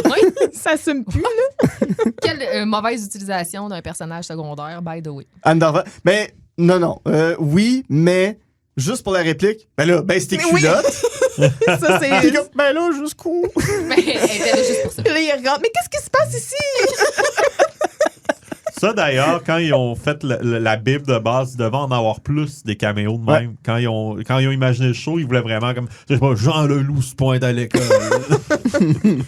Oui. ça assume plus, là. Quelle mauvaise utilisation d'un personnage secondaire, by the way. Anne Dorval. Mais non. Oui, mais juste pour la réplique, ben là, baisse tes Mais oui. culottes. Ça, Puis c'est... comme, ben là, jusqu'où? Mais elle était là juste pour ça. Là, il rentre. Mais qu'est-ce qui se passe ici? Ça, d'ailleurs, quand ils ont fait la Bible de base, ils devaient en avoir plus des caméos de même. Ouais. Quand ils ont imaginé le show, ils voulaient vraiment comme, je sais pas, Jean Leloup se pointe à l'école. Ils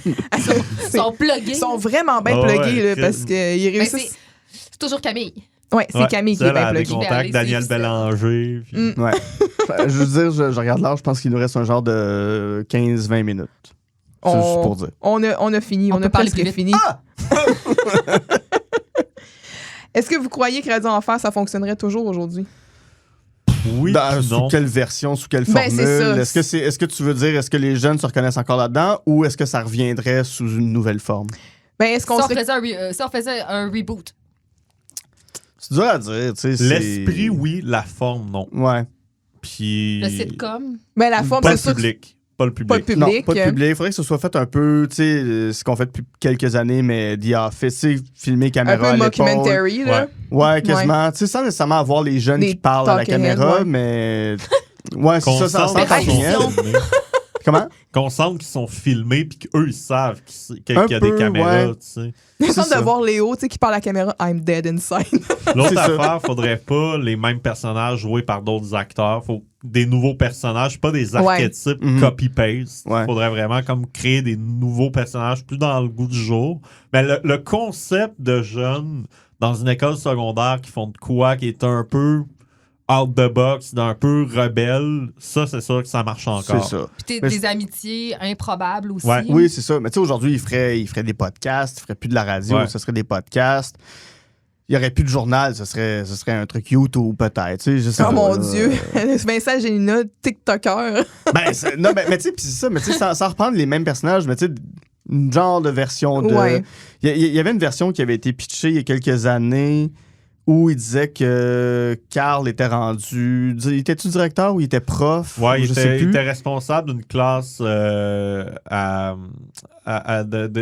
sont pluggés. Ils sont vraiment bien Ah ouais, pluggés, là, que- parce qu'ils Mais réussissent... c'est toujours Camille. Ouais, c'est Ouais, Camille qui ça, est bien elle a des pluguée. contacts, Aller, Daniel c'est ça. Bélanger. puis- Mm. Ouais. Je veux dire, je regarde l'heure, je pense qu'il nous reste un genre de 15-20 minutes. C'est juste pour dire. On a fini, On on peut a parler presque plus vite. fini. Est-ce que vous croyez que Radio Enfer, ça fonctionnerait toujours aujourd'hui? Oui, puis Sous non. quelle version, sous quelle Ben, formule? c'est ça. Est-ce que tu veux dire, est-ce que les jeunes se reconnaissent encore là-dedans ou est-ce que ça reviendrait sous une nouvelle forme? Ben, est-ce Si qu'on on, serait... faisait un reboot. C'est dur à dire, tu sais. L'esprit, oui, la forme, non. Ouais. Puis. Le sitcom. Ben, la forme, Pas le c'est sûr que- public. Pas le public. Pas le public. Non, pas de public. Il faudrait que ce soit fait un peu, tu sais, ce qu'on fait depuis quelques années, mais The Office, tu sais, filmer Un caméra peu à l'épaule. mockumentary, là. Ouais, quasiment. Tu sais, sans nécessairement avoir les jeunes Des qui parlent à la talking caméra, heads, ouais. mais... Ouais, c'est ça, sans Qu'on talking sente head. qu'ils filmés. Comment? Qu'on sente qu'ils sont filmés puis qu'eux, ils savent qu'il Un y a peu, des caméras, ouais. tu sais. J'ai C'est hâte de ça. voir Léo, tu sais, qui parle à la caméra. I'm dead inside. L'autre C'est ça. affaire, faudrait pas les mêmes personnages joués par d'autres acteurs. Faut des nouveaux personnages, pas des archétypes Mhm. copy-paste. Ouais. Faudrait vraiment comme créer des nouveaux personnages plus dans le goût du jour. Mais le concept de jeunes dans une école secondaire qui font de quoi, qui est un peu out the box, d'un peu rebelle, ça, c'est sûr que ça marche C'est encore. ça. Puis Mais des amitiés improbables aussi. Ouais. Oui, c'est ça. Mais tu sais, aujourd'hui, il ferait des podcasts, il ferait plus de la radio, Ouais. ce serait des podcasts. Il n'y aurait plus de journal, ce serait un truc YouTube peut-être. Tu sais, je sais Oh pas, mon là. Dieu. Vincent Génina, TikToker. Ben, non, mais tu sais, puis c'est ça, mais tu sais, sans reprendre les mêmes personnages, mais tu sais, une genre de version de. Ouais. Il y avait une version qui avait été pitchée il y a quelques années où il disait que Carl était rendu. Il était-tu directeur ou il était prof? Ouais, il Je sais était, plus. il était responsable d'une classe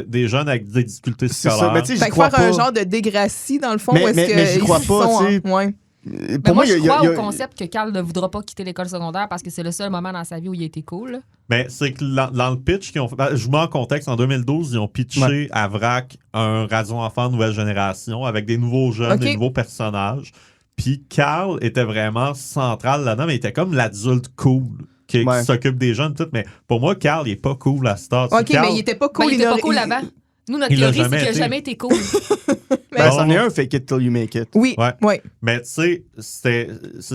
des jeunes avec des difficultés C'est scolaires. ça, mais tu sais, j'y Fait que crois faire un pas. genre de Dégracie, dans le fond, Mais- où est-ce mais- que mais j'y crois ils pas, sont tu sais. ouais. Mais moi, il y je a- il y a- crois il y au a- concept que Carl ne voudra pas quitter l'école secondaire parce que c'est le seul moment dans sa vie où il a été cool. Mais c'est que dans le pitch qu'ils ont fait, je vous mets en contexte, en 2012, ils ont pitché Ouais. à VRAC un Radio Enfant Nouvelle Génération avec des nouveaux jeunes, Ok. des nouveaux personnages. Puis Carl était vraiment central là-dedans, mais il était comme l'adulte cool qui Ouais. s'occupe des jeunes, tout. Mais pour moi, Carl, il est pas cool à Star. OK, mais il était pas cool. Ben, il était pas aurait- cool avant. Nous, notre il l'a théorie, c'est jamais qu'il n'a été. jamais été cool. Ben, Non, c'en est non. un, fake it till you make it. Oui, Ouais. ouais. Mais tu sais, c'est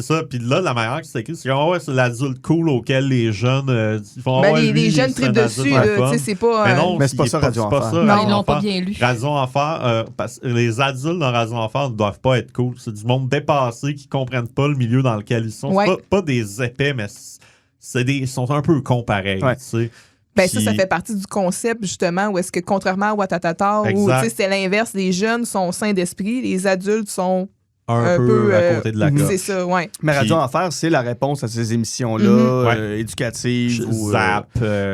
ça. Puis là, la manière que c'est écrit, c'est que ouais, c'est l'adulte cool auquel les jeunes ils font. Ben, ouais, les lui, jeunes c'est un trippent dessus, adulte là, le fun. tu sais, c'est pas... Mais non, Mais c'est pas il est ça, Radio c'est pas Enfer. ça, Non, Radio ils l'ont pas Enfer. bien lu. Radio Enfer, parce que les adultes dans Radio Enfer ne doivent pas être cool. C'est du monde dépassé qui comprennent pas le milieu dans lequel ils sont. Ouais. C'est pas des épais, mais ils sont un peu cons pareils. Ouais. Tu sais. Ben ça Puis- fait partie du concept, justement, où est-ce que, contrairement à Watatata, où Exact. tu sais, c'est l'inverse, les jeunes sont sains d'esprit, les adultes sont un peu à côté de la mhm. coche. C'est ça, ouais. Mais Radio Puis- Enfer, c'est la réponse à ces émissions-là, Mhm. éducatives. ou, Zap.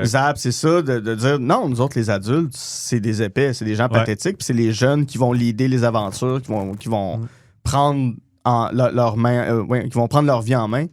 Zap, c'est ça, de dire non, nous autres, les adultes, c'est des épais, c'est des gens Ouais. pathétiques, puis c'est les jeunes qui vont leader les aventures, qui vont prendre leur main, qui vont prendre leur vie en main,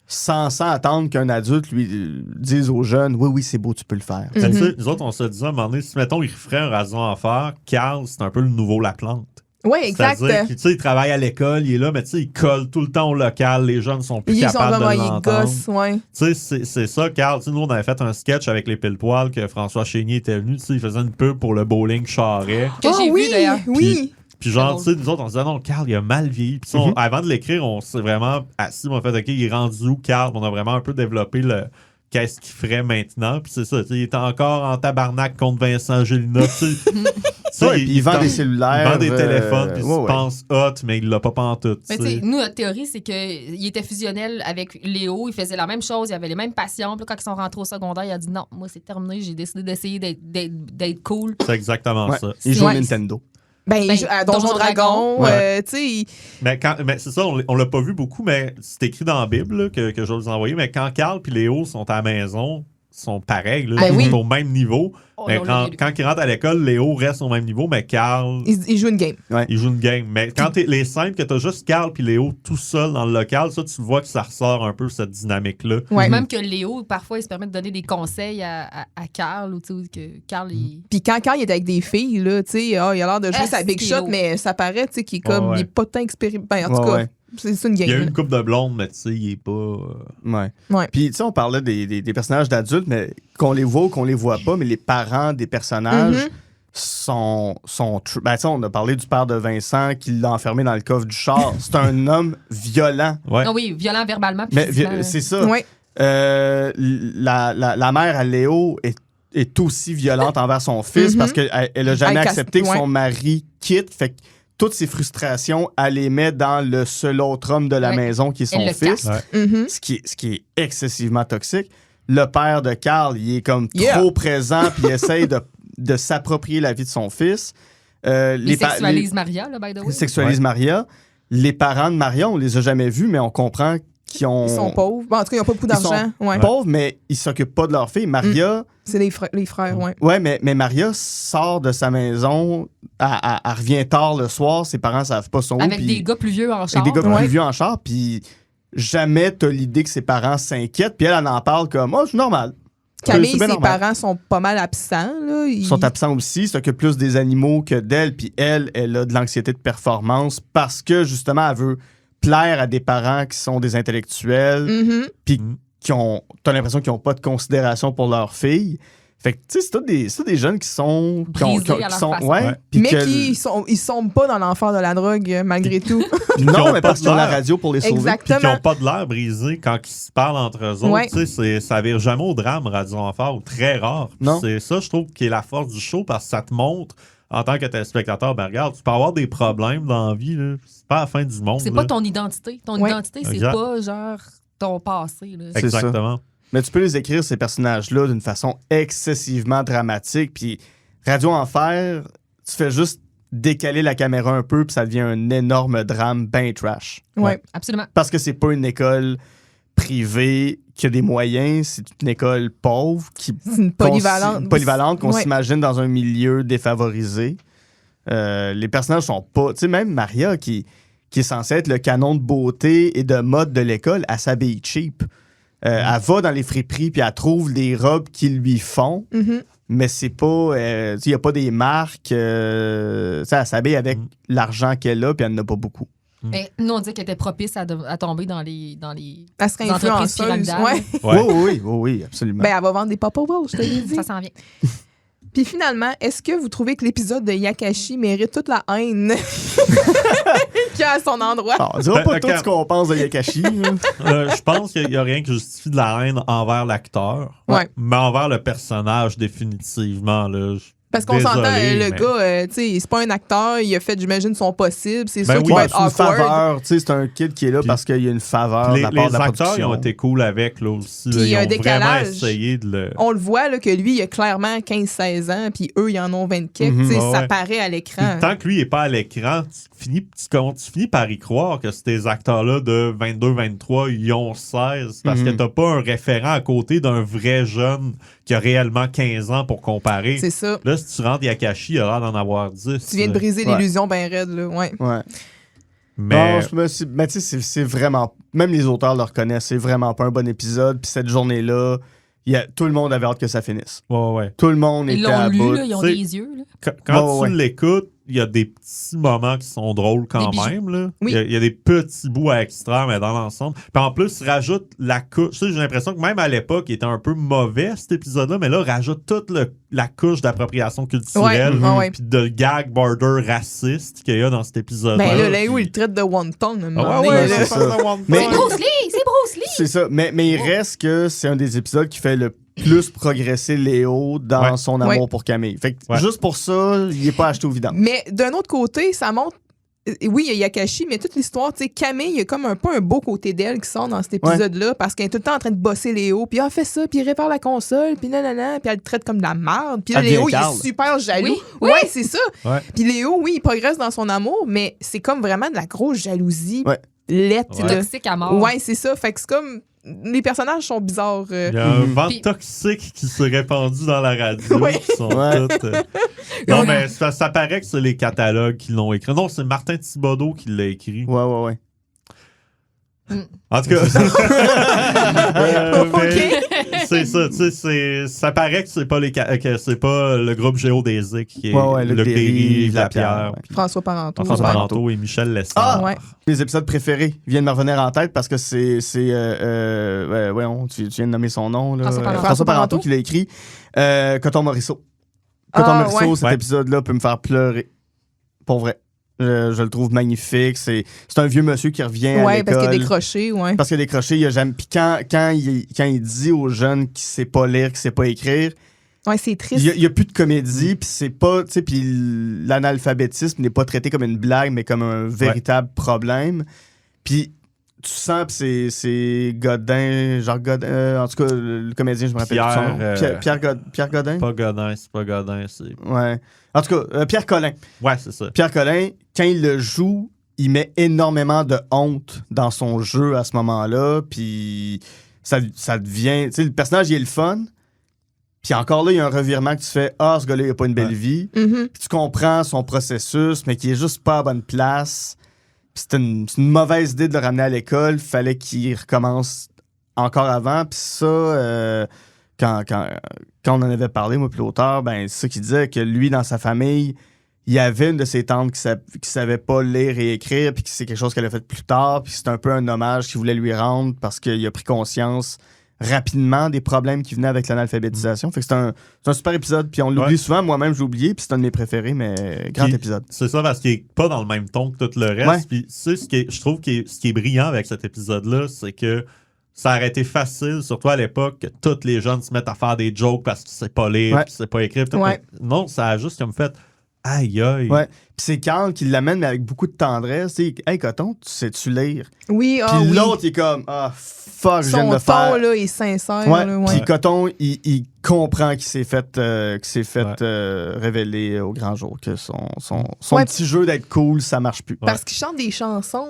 sans attendre qu'un adulte lui dise aux jeunes, oui, c'est beau, tu peux le faire. Mais tu Mhm. sais, nous autres, on se disait à un moment donné, si mettons, il ferait un Radio Enfer, Carl, c'est un peu le nouveau Laplante. Oui, exact. C'est-à-dire qu'il tu sais, il travaille à l'école, il est là, mais tu sais, il colle tout le temps au local, les jeunes sont plus Ils sont capables vraiment, de ils l'entendre. gossent, ouais. Tu sais, c'est ça, Carl. Tu sais, nous, on avait fait un sketch avec les pile-poils que François Chénier était venu. Tu sais, il faisait une pub pour le bowling Charret. Que Ah j'ai oui, vu d'ailleurs. oui. Puis genre, C'est tu sais, nous autres, on se disait, non, Carl, il a mal vieilli. Puis tu sais, avant de l'écrire, on s'est vraiment assis, on a fait, OK, il est rendu où, Carl? On a vraiment un peu développé qu'est-ce qu'il ferait maintenant. Puis c'est ça, il est encore en tabarnak contre Vincent Gélinas. Ouais, puis il vend des cellulaires. Il vend des téléphones, puis il se ouais. pense hot, mais il l'a pas pantoute. Mais tu sais, nous, notre théorie, c'est qu'il était fusionnel avec Léo. Il faisait la même chose. Il avait les mêmes passions. Puis là, quand ils sont rentrés au secondaire, il a dit non, moi, c'est terminé. J'ai décidé d'essayer d'être cool. C'est exactement Ouais. ça. Il joue Ouais. à Nintendo. Ben, il joue à Donjon Dragon, Ouais. tu sais, Mais c'est ça, on l'a pas vu beaucoup, mais c'est écrit dans la Bible là, que je vais vous envoyer. Mais quand Carl et Léo sont à la maison, ils sont pareils, là, Ben ils oui. sont au même niveau. Oh, Mais là, là, quand ils rentrent à l'école, Léo reste au même niveau, mais Carl, il joue une game. il joue une game. Mais quand les scènes que t'as juste Carl et Léo tout seuls dans le local, ça, tu vois que ça ressort un peu cette dynamique-là. Ouais. Même que Léo, parfois, il se permet de donner des conseils à Carl. Ou tu sais, que Carl, il... Puis quand il est avec des filles, là, tu sais, il a l'air de jouer sa big c'est shot, lourd. mais ça paraît, tu sais, qu'il est comme, Ouais. il est pas tant expérimenté. Ben, en tout Ouais, cas, ouais. c'est une game. Il y a eu là. une coupe de blonde, mais tu sais, il est pas. Ouais. Ouais. Puis, tu sais, on parlait des personnages d'adultes, mais qu'on les voit ou qu'on les voit pas, mais les parents des personnages Mhm. sont ben, tu sais, on a parlé du père de Vincent qui l'a enfermé dans le coffre du char. C'est un homme violent. Ouais. Non, oui, violent verbalement. puis Mais physiquement, c'est ça. Ouais. La mère à Léo est aussi violente envers son fils Mhm. parce qu'elle a jamais Elle casse- accepté que ouais. son mari quitte. Fait que toutes ses frustrations, elle les met dans le seul autre homme de la Ouais. maison qui est son Elle le fils. casse. Ouais. Mhm. Ce qui est excessivement toxique. Le père de Carl, il est comme Yeah. trop présent puis il essaye de s'approprier la vie de son fils. Il sexualise Maria, là, by the way. il sexualise Maria. Les parents de Maria, on les a jamais vus, mais on comprend qu'ils ont... Ils sont pauvres. Bon, en tout cas, ils n'ont pas beaucoup Ils sont d'argent. Ouais. pauvres, mais ils s'occupent pas de leur fille. Maria... C'est les frères, ouais. Ouais, mais Maria sort de sa maison, elle revient tard le soir, ses parents savent pas son Avec des gars plus vieux en char. avec des gars Ouais. plus vieux en char, puis jamais t'as l'idée que ses parents s'inquiètent, puis elle en parle comme « Oh, c'est normal ». Camille, C'est bien ses normal. parents sont pas mal absents. Là. Ils sont absents aussi, s'occupent plus des animaux que d'elle, puis elle a de l'anxiété de performance parce que, justement, elle veut plaire à des parents qui sont des intellectuels, Mhm. puis t'as l'impression qu'ils n'ont pas de considération pour leur fille. Fait que, tu sais, c'est des jeunes qui sont... Brisés à leur façon. Ouais. puis Mais que- ils sont pas dans l'enfer de la drogue, malgré tout. Qui Non, ont mais pas parce de qu'ils ont la l'air. radio pour les sauver. Exact. Puis qui Exactement. n'ont pas de l'air brisé quand ils se parlent entre eux autres. Ouais. Tu sais, ça vire jamais au drame, Radio Enfer, ou très rare. Puis Non. c'est ça, je trouve, qui est la force du show, parce que ça te montre, en tant que téléspectateur, ben regarde, tu peux avoir des problèmes dans la vie, là. C'est pas la fin du monde. C'est là. pas ton identité. Ton Ouais. identité, c'est Exact. pas genre ton passé. Là. C'est ça. Exactement. Mais tu peux les écrire, ces personnages-là, d'une façon excessivement dramatique. Puis Radio Enfer, tu fais juste décaler la caméra un peu, puis ça devient un énorme drame ben trash. Ouais. Absolument. Parce que c'est pas une école privée qui a des moyens, c'est une école pauvre qui C'est une polyvalente. polyvalente qu'on Ouais. s'imagine dans un milieu défavorisé. Les personnages sont pas... Tu sais, même Maria, qui est censée être le canon de beauté et de mode de l'école, elle s'habille cheap. Elle va dans les friperies puis elle trouve des robes qui lui font, Mhm. mais c'est pas... il n'y a pas des marques. Tu sais, elle s'habille avec l'argent qu'elle a puis elle n'en a pas beaucoup. Mais nous, on dit qu'elle était propice à tomber dans les Elle serait entreprises influenceuse. pyramidales. Ouais. Ouais. Oui, absolument. Ben, elle va vendre des Pop Balls, je te l'ai dit. Ça s'en vient. Puis finalement, est-ce que vous trouvez que l'épisode de Yakashi mérite toute la haine qu'il y a à son endroit? Alors, on dira pas Ben, tout quand- ce qu'on pense de Yakashi. là. Je pense qu'il n'y a rien qui justifie de la haine envers l'acteur, Ouais. mais envers le personnage, définitivement. Là. Parce qu'on Désolé, s'entend, le mais- gars, tu sais, c'est pas un acteur, il a fait, j'imagine, son possible. C'est Ben sûr oui. qu'il va Ouais, être c'est une awkward. faveur. Tu sais, c'est un kid qui est là Puis- parce qu'il y a une faveur de Les, la part de la les acteurs, ils production. ont été cool avec, là aussi. là. Puis il y Ils a un ont décalage. vraiment essayé de le... On le voit là, que lui, il a clairement 15-16 ans, puis eux, ils en ont 24. Mhm. Tu sais, Ouais, ça ouais. paraît à Puis l'écran. tant que lui n'est pas à l'écran, tu finis par y croire que ces acteurs-là de 22-23, ils ont 16, parce Mhm. que t'as pas un référent à côté d'un vrai jeune qui a réellement 15 ans pour comparer. C'est ça. Là, si tu rentres Yakashi, il a l'air d'en avoir 10. Tu viens de là. briser Ouais. l'illusion ben raide, là. Ouais. Ouais. Mais Non, mais tu sais, c'est vraiment... Même les auteurs le reconnaissent, c'est vraiment pas un bon épisode. Puis cette journée-là, tout le monde avait hâte que ça finisse. ouais. Tout le monde Ils était à l'ont lu, bout. là, ils ont Tu sais, des yeux. Là. Quand Ouais, tu ouais. l'écoutes, il y a des petits moments qui sont drôles quand Des bijoux. même. Là. Oui. Il y a des petits bouts à extraire, mais dans l'ensemble. Puis en plus, rajoute la couche. Tu sais, j'ai l'impression que même à l'époque, il était un peu mauvais cet épisode-là, mais là, rajoute toute la couche d'appropriation culturelle. Ouais, ouais. Puis de gag border raciste qu'il y a dans cet épisode-là. Ben là, Puis- où il traite de wonton. Ah ouais, Ouais, là, c'est ça, ça. ça, one Mais- C'est time. Bruce Lee! C'est Bruce Lee! C'est ça. Mais il reste que c'est un des épisodes qui fait le plus progresser Léo dans son amour pour Camille. Fait que juste pour ça, il n'est pas acheté au vidange. Mais d'un autre côté, ça montre. Oui, il y a Yakashi, mais toute l'histoire, tu sais, Camille, il y a comme un peu un beau côté d'elle qui sort dans cet épisode-là parce qu'elle est tout le temps en train de bosser Léo, puis fais ça, puis il répare la console, puis nanana, puis elle le traite comme de la merde. Puis là, Léo, il est super jaloux. Oui. Ouais, c'est ça. Ouais. Puis Léo, oui, il progresse dans son amour, mais c'est comme vraiment de la grosse jalousie. Lettre. Toxique à mort. Ouais, c'est ça. Fait que c'est comme. Les personnages sont bizarres. Il y a un vent toxique qui s'est répandu dans la radio. Qui sont toutes, Non, mais ça paraît que c'est les catalogues qui l'ont écrit. Non, c'est Martin Thibodeau qui l'a écrit. Ouais. En tout cas, c'est ça, tu sais, ça paraît que c'est pas le groupe Géodésique qui est Luc Berry, Lapierre, François Parenteau et Michel Lessard. Mes épisodes préférés viennent me revenir en tête parce que tu viens de nommer son nom, là. François Parenteau qui l'a écrit. Coton Morisseau. Cet épisode-là peut me faire pleurer. Pour vrai. Je le trouve magnifique. C'est un vieux monsieur qui revient à l'école. Parce qu'il a décroché. Parce qu'il a décroché. Il a jamais... Puis quand il dit aux jeunes qu'il sait pas lire, qu'il sait pas écrire, c'est triste. Il y a plus de comédie. Puis c'est pas... Tu sais, puis l'analphabétisme n'est pas traité comme une blague, mais comme un véritable problème. Puis tu sens que c'est Godin, genre Godin... en tout cas, le comédien, je me rappelle plus son nom. Pierre Godin? C'est pas Godin, c'est... Ouais. En tout cas, Pierre Collin. Ouais, c'est ça. Pierre Collin, quand il le joue, il met énormément de honte dans son jeu à ce moment-là, puis ça devient... Tu sais, le personnage, il est le fun, puis encore là, il y a un revirement que tu fais « Ah, ce gars-là, il a pas une belle vie. Puis tu comprends son processus, mais qui est juste pas à bonne place. Puis c'est une mauvaise idée de le ramener à l'école. Fallait qu'il recommence encore avant. Puis ça... Quand on en avait parlé, moi, puis l'auteur, c'est ça qu'il disait, que lui, dans sa famille, il y avait une de ses tantes qui savait pas lire et écrire, puis que c'est quelque chose qu'elle a fait plus tard, puis c'est un peu un hommage qu'il voulait lui rendre parce qu'il a pris conscience rapidement des problèmes qui venaient avec l'analphabétisation. Fait que c'est un super épisode, puis on l'oublie souvent, moi-même j'ai oublié, puis c'est un de mes préférés, mais grand épisode. C'est ça, parce qu'il est pas dans le même ton que tout le reste, puis je trouve que ce qui est brillant avec cet épisode-là, c'est que ça aurait été facile, surtout à l'époque, que tous les jeunes se mettent à faire des jokes parce qu'ils ne savent pas lire, qu'ils ne savent pas écrire. Non, ça a juste comme fait aïe aïe. Ouais. Puis c'est Carl qui l'amène, mais avec beaucoup de tendresse. Hey, Coton, sais-tu lire? Oui, Puis l'autre, il est comme fuck, je viens de le faire. Son ton, là, est sincère. Puis Coton, il comprend qu'il s'est fait, révéler au grand jour que son petit jeu d'être cool, ça marche plus. Parce qu'il chante des chansons.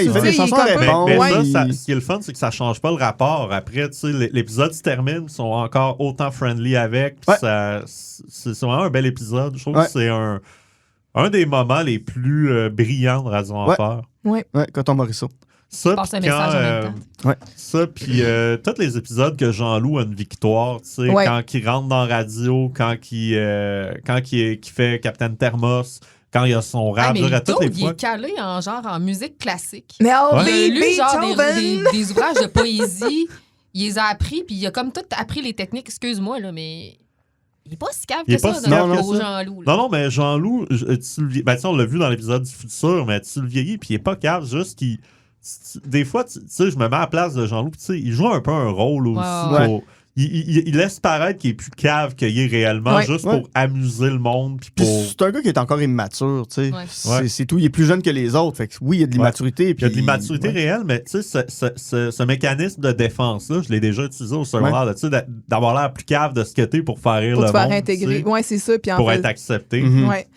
Il fait des chansons à répondre. Mais ce qui est le fun, c'est que ça change pas le rapport. Après, tu sais, l'épisode se termine, ils sont encore autant friendly avec. C'est vraiment un bel épisode. Je trouve que c'est un des moments les plus brillants de Radio Enfer. Coton Morisseau. Ça, passe un message en même temps. Ça, puis tous les épisodes que Jean-Loup a une victoire, tu sais, quand il rentre dans la radio, quand il fait Capitaine Thermos, quand il a son rap, mais à toutes les il fois. est calé en musique classique. Mais lui, genre des ouvrages de poésie, il les a appris, puis il a comme tout appris les techniques, excuse-moi, là, mais... Il est pas si cave que ça, Jean-Loup. Non, mais Jean-Loup, on l'a vu dans l'épisode du futur, mais tu le vieillis, puis il est pas cave, juste qu'il... Des fois, tu sais, je me mets à la place de Jean-Loup, tu sais, il joue un peu un rôle aussi. Il laisse paraître qu'il est plus cave qu'il est réellement, juste pour amuser le monde. Puis c'est un gars qui est encore immature, tu sais. C'est tout. Il est plus jeune que les autres. Fait que oui, il y a de l'immaturité. Il y a de l'immaturité réelle, mais tu sais, ce mécanisme de défense-là, je l'ai déjà utilisé au secondaire, tu sais, d'avoir l'air plus cave de ce que t'es pour faire rire le monde. Pour te faire intégrer. Oui, c'est ça. Puis pour être accepté.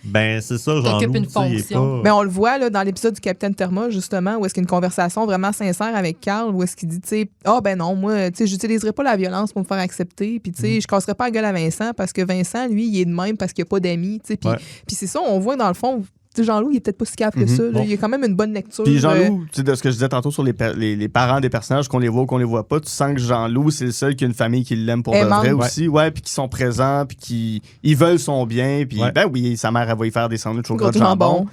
Ben, c'est ça, Jean-Loup. Une fonction. Mais on le voit là, dans l'épisode du Capitaine Therma, justement, où est-ce qu'il y a une conversation vraiment sincère avec Carl, où est-ce qu'il dit, tu sais, non, moi, tu sais, j'utiliserai pas la violence pour me faire accepter. Puis, tu sais, je casserai pas la gueule à Vincent parce que Vincent, lui, il est de même parce qu'il n'y a pas d'amis. Tu sais, puis c'est ça, on voit dans le fond. Jean-Loup, il est peut-être pas si cave que ça. Là. Il a quand même une bonne lecture. Puis Jean-Loup, de ce que je disais tantôt sur les parents des personnages, qu'on les voit ou qu'on les voit pas, tu sens que Jean-Loup, c'est le seul qui a une famille qui l'aime pour de vrai aussi. Puis qui sont présents, puis qui ils veulent son bien. Puis oui, sa mère, elle va y faire des sandwichs au gras de jambon.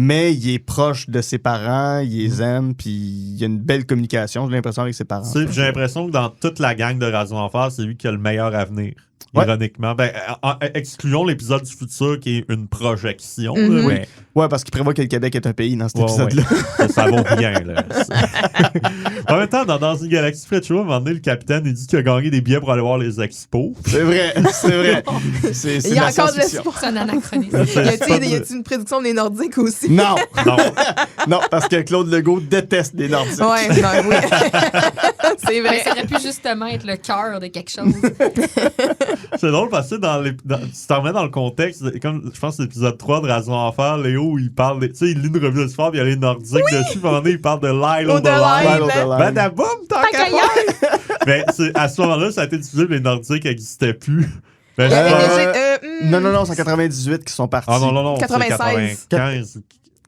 Mais il est proche de ses parents, il les aime, puis il y a une belle communication, j'ai l'impression, avec ses parents. J'ai l'impression que dans toute la gang de Radio Enfer, c'est lui qui a le meilleur avenir. Ouais. Ironiquement. Ben, excluons l'épisode du futur qui est une projection. Mhm. Là, Oui. mais Ouais, parce qu'il prévoit que le Québec est un pays dans cet Ouais, épisode-là. ça vaut rien. Là. En même temps, dans une galaxie près de chez moi, à un moment donné, le capitaine il dit qu'il a gagné des billets pour aller voir les expos. C'est vrai, c'est vrai. C'est Il de y a la encore de science-fiction. l'espoir. C'est un anachronisme. Y a-t-il une prédiction des Nordiques aussi? Non, Non. non, parce que Claude Legault déteste les Nordiques. Ouais, non, oui. C'est Mais vrai. ça aurait pu justement être le cœur de quelque chose. C'est drôle parce que tu t'en remets dans le contexte, comme je pense que c'est l'épisode 3 de Radio Enfer, Léo, il parle, tu sais, il lit une revue de sport, puis il y a les Nordiques dessus, puis à un moment donné, il parle de Lyle Oh, de O'Donnell. Lyle. Lyle O'Donnell. Ben, d'abord, tant Tant qu'à qu'à y faire. Mais à ce moment-là, ça a été diffusé, les Nordiques n'existaient plus. Ben, Il y je avait pense- déjà, Non, non, non, c'est en 98 qu'ils sont partis. Ah non, c'est 96. 95.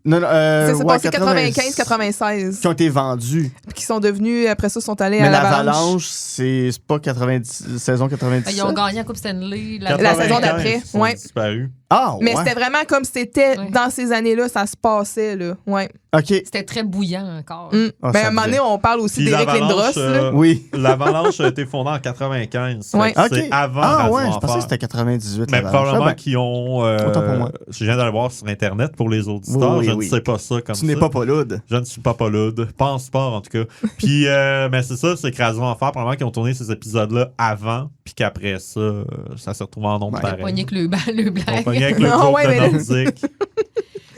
Non, non, c'est ouais, passé 95-96. Qui ont été vendus. Puis qui sont devenus, après ça, sont allés Mais à l'Avalanche, l'Avalanche. c'est pas 90, saison 97. Ils ont gagné la Coupe Stanley. La saison 95, d'après, ils sont ouais. disparus. Ah, Mais ouais. c'était vraiment comme c'était Ouais. dans ces années-là, ça se passait, là. Ouais. OK. C'était très bouillant encore. Ah, Ben, ça à un moment devait. donné, on parle aussi Puis d'Éric l'Avalanche, Lindros, là. Oui. L'Avalanche a été fondée en 95. Ouais. Fait que OK. C'est avant Ah, Radio ouais, je Enfer. pensais que c'était 98. Mais l'Avalanche. probablement Ah, ben, qu'ils ont. Autant pour moi. Je viens d'aller voir sur Internet pour les auditeurs. Oui, je oui. ne sais pas ça comme ça. tu n'es pas Paulude. Je ne suis pas Paulude. Pas en sport, en tout cas. Puis, mais c'est ça, c'est que Radio Enfer, probablement qu'ils ont tourné ces épisodes-là avant, puis qu'après ça, ça s'est retrouvé en nombre Ouais. pareil. Pogné que le Ils ont blague. pogné avec le Ah, groupe ouais, de mais là- Nordique.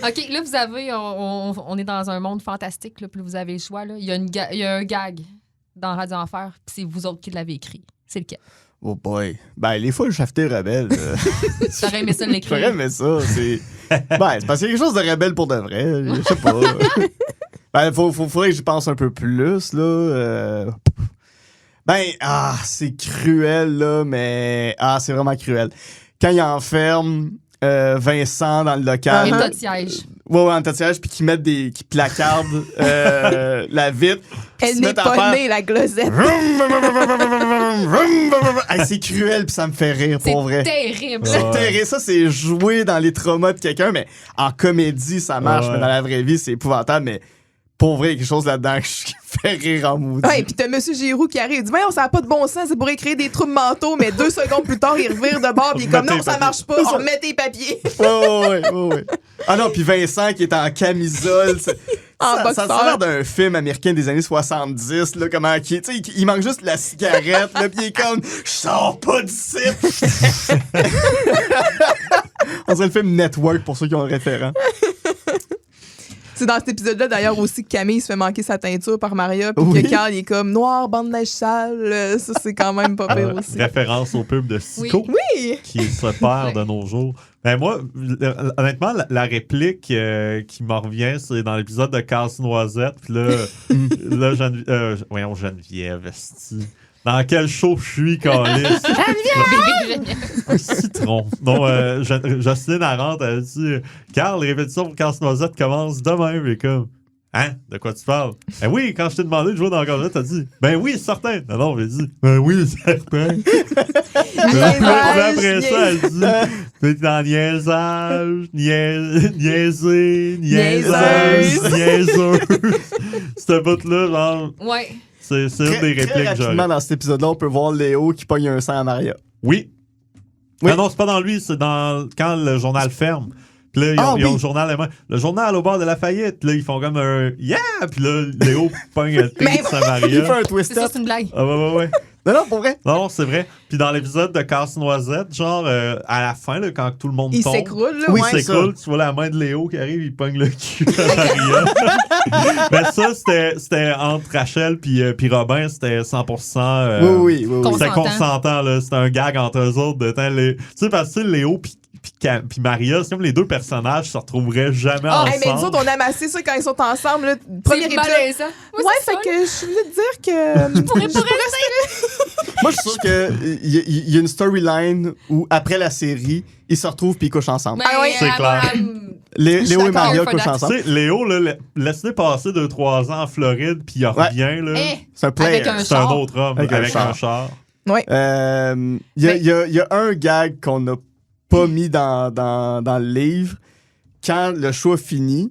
OK, là, vous avez... On est dans un monde fantastique, là, puis vous avez le choix. Là. Il y a un gag dans Radio Enfer, puis c'est vous autres qui l'avez écrit. C'est lequel? Oh boy. Ben, les fois, le chafeté rebelle. J'aurais aimé ça l'écrire. J'aurais aimé ça. C'est c'est parce qu'il y a quelque chose de rebelle pour de vrai. Je sais pas. Ben, faudrait que j'y pense un peu plus, là. C'est cruel, là, mais... Ah, c'est vraiment cruel. Quand il enferme Vincent dans le local... Et Uh-huh. tas de siège. Ouais, en tatillage, puis qui placardent la vitre. puis Elle se n'est mettent à pas faire- née, la glosette. Hey, c'est cruel, puis ça me fait rire, C'est pour vrai. terrible. C'est terrible. Ça, c'est jouer dans les traumas de quelqu'un, mais en comédie, ça marche, Ouais. mais dans la vraie vie, c'est épouvantable, mais pour vrai, il y a quelque chose là-dedans qui fait rire en maudit. Ouais, puis t'as M. Giroux qui arrive. Il dit, voyons, ça n'a pas de bon sens, c'est pour écrire des troubles mentaux, mais 2 secondes plus tard, il revire de bord, puis il est comme, Mets tes non, ça papiers. marche pas, on remet tes papiers. Ouais. Ah non, puis Vincent qui est en camisole. En Ça boxeur. a l'air d'un film américain des années 70, là, comment tu sais, il manque juste la cigarette, là, puis il est comme, je sors pas d'ici. On dirait le film Network pour ceux qui ont le référent. C'est dans cet épisode-là, d'ailleurs, aussi que Camille se fait manquer sa teinture par Maria, puis Oui. que Carl, il est comme noir, bande neige sale. Ça, c'est quand même pas pire aussi. Référence au pub de Sico. Oui! Qui se perd de nos jours. Ben moi, honnêtement, la réplique qui me revient, c'est dans l'épisode de Casse-Noisette. Puis là, Geneviève, esti. Dans quel show je suis, Calis? Un citron. Non, Jocelyne Arante, elle dit Carl, les répétitions pour Casse-Noisette commencent demain. Mais comme, hein? De quoi tu parles? Ben oui, quand je t'ai demandé de jouer dans Casse-Noisette, t'as dit ben oui, certain. Non, j'ai dit ben oui, certain. Puis après ça, elle dit t'es dans niaisage, niaiser, niaiseuse, niaiseuse. Cette bout-là, genre, Ouais. c'est une des répliques Très que rapidement, j'aurais. dans cet épisode-là, on peut voir Léo qui pogne un sang à Maria. Oui. Oui. Ah non, c'est pas dans lui, c'est dans quand le journal ferme. Puis là, ils ont le journal à la main. Le journal au bord de la faillite. Là, ils font comme un yeah! Puis là, Léo pogne un Mais- pizza Il Maria. fait un C'est twist ça, up. c'est une blague. Ah ouais. Non, pour vrai. Non, c'est vrai. Puis dans l'épisode de Casse-Noisette, genre, à la fin, là, quand tout le monde Il tombe, s'écroule, là, Oui, ouais. il s'écroule, tu vois la main de Léo qui arrive, il pogne le cul à Maria. Mais ça, c'était entre Rachel puis Robin, c'était 100%... Oui. C'était Consentant. consentant, là. C'était un gag entre eux autres. Tu sais, parce que Léo puis Maria, c'est comme les deux personnages se retrouveraient jamais Hey, mais nous ensemble. autres, on a amassé ça quand ils sont ensemble. Là. Premier C'est épisode. malaisant. Ouais, c'est fait ça. que je voulais te dire que. Je pourrais pas Moi, je suis sûr qu'il y a une storyline où, après la série, ils se retrouvent puis ils couchent ensemble. Ah oui, c'est clair. suis Léo et d'accord, Maria for couchent that. Tu ensemble. sais, Léo, là, laisse-le passer 2-3 ans en Floride, puis il revient, là. C'est un player. Avec un C'est un char. autre homme, Avec avec, un un char. Il y a un gag qu'on n'a pas mis dans le livre. Quand le show a fini,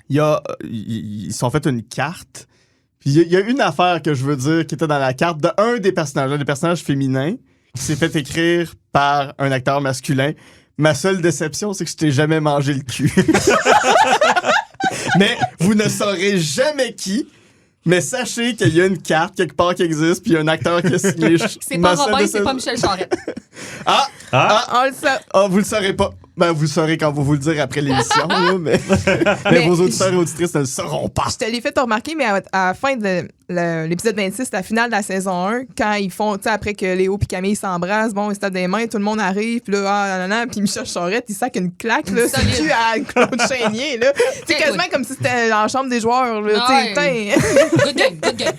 ils sont fait une carte. Puis il y a une affaire que je veux dire qui était dans la carte de un des personnages féminins, qui s'est fait écrire par un acteur masculin. Ma seule déception, c'est que je t'ai jamais mangé le cul. Mais vous ne saurez jamais qui. Mais sachez qu'il y a une carte quelque part qui existe, puis il y a un acteur qui a signé. C'est pas Robin, c'est pas Michel Charette. On le sait. Vous le saurez pas. Ben, vous le saurez quand vous le dire après l'émission, là, mais vos auditeurs et auditrices ne le sauront pas. Je te l'ai fait remarquer, mais à la fin de l'épisode 26, la finale de la saison 1, quand ils font, tu sais, après que Léo et Camille s'embrassent, bon, ils se tapent des mains, tout le monde arrive, puis là, puis Michel Charette, il sac une claque, là, c'est dû à Claude Chénier, là. C'est quasiment comme si c'était dans la chambre des joueurs, là, tu sais. Good game.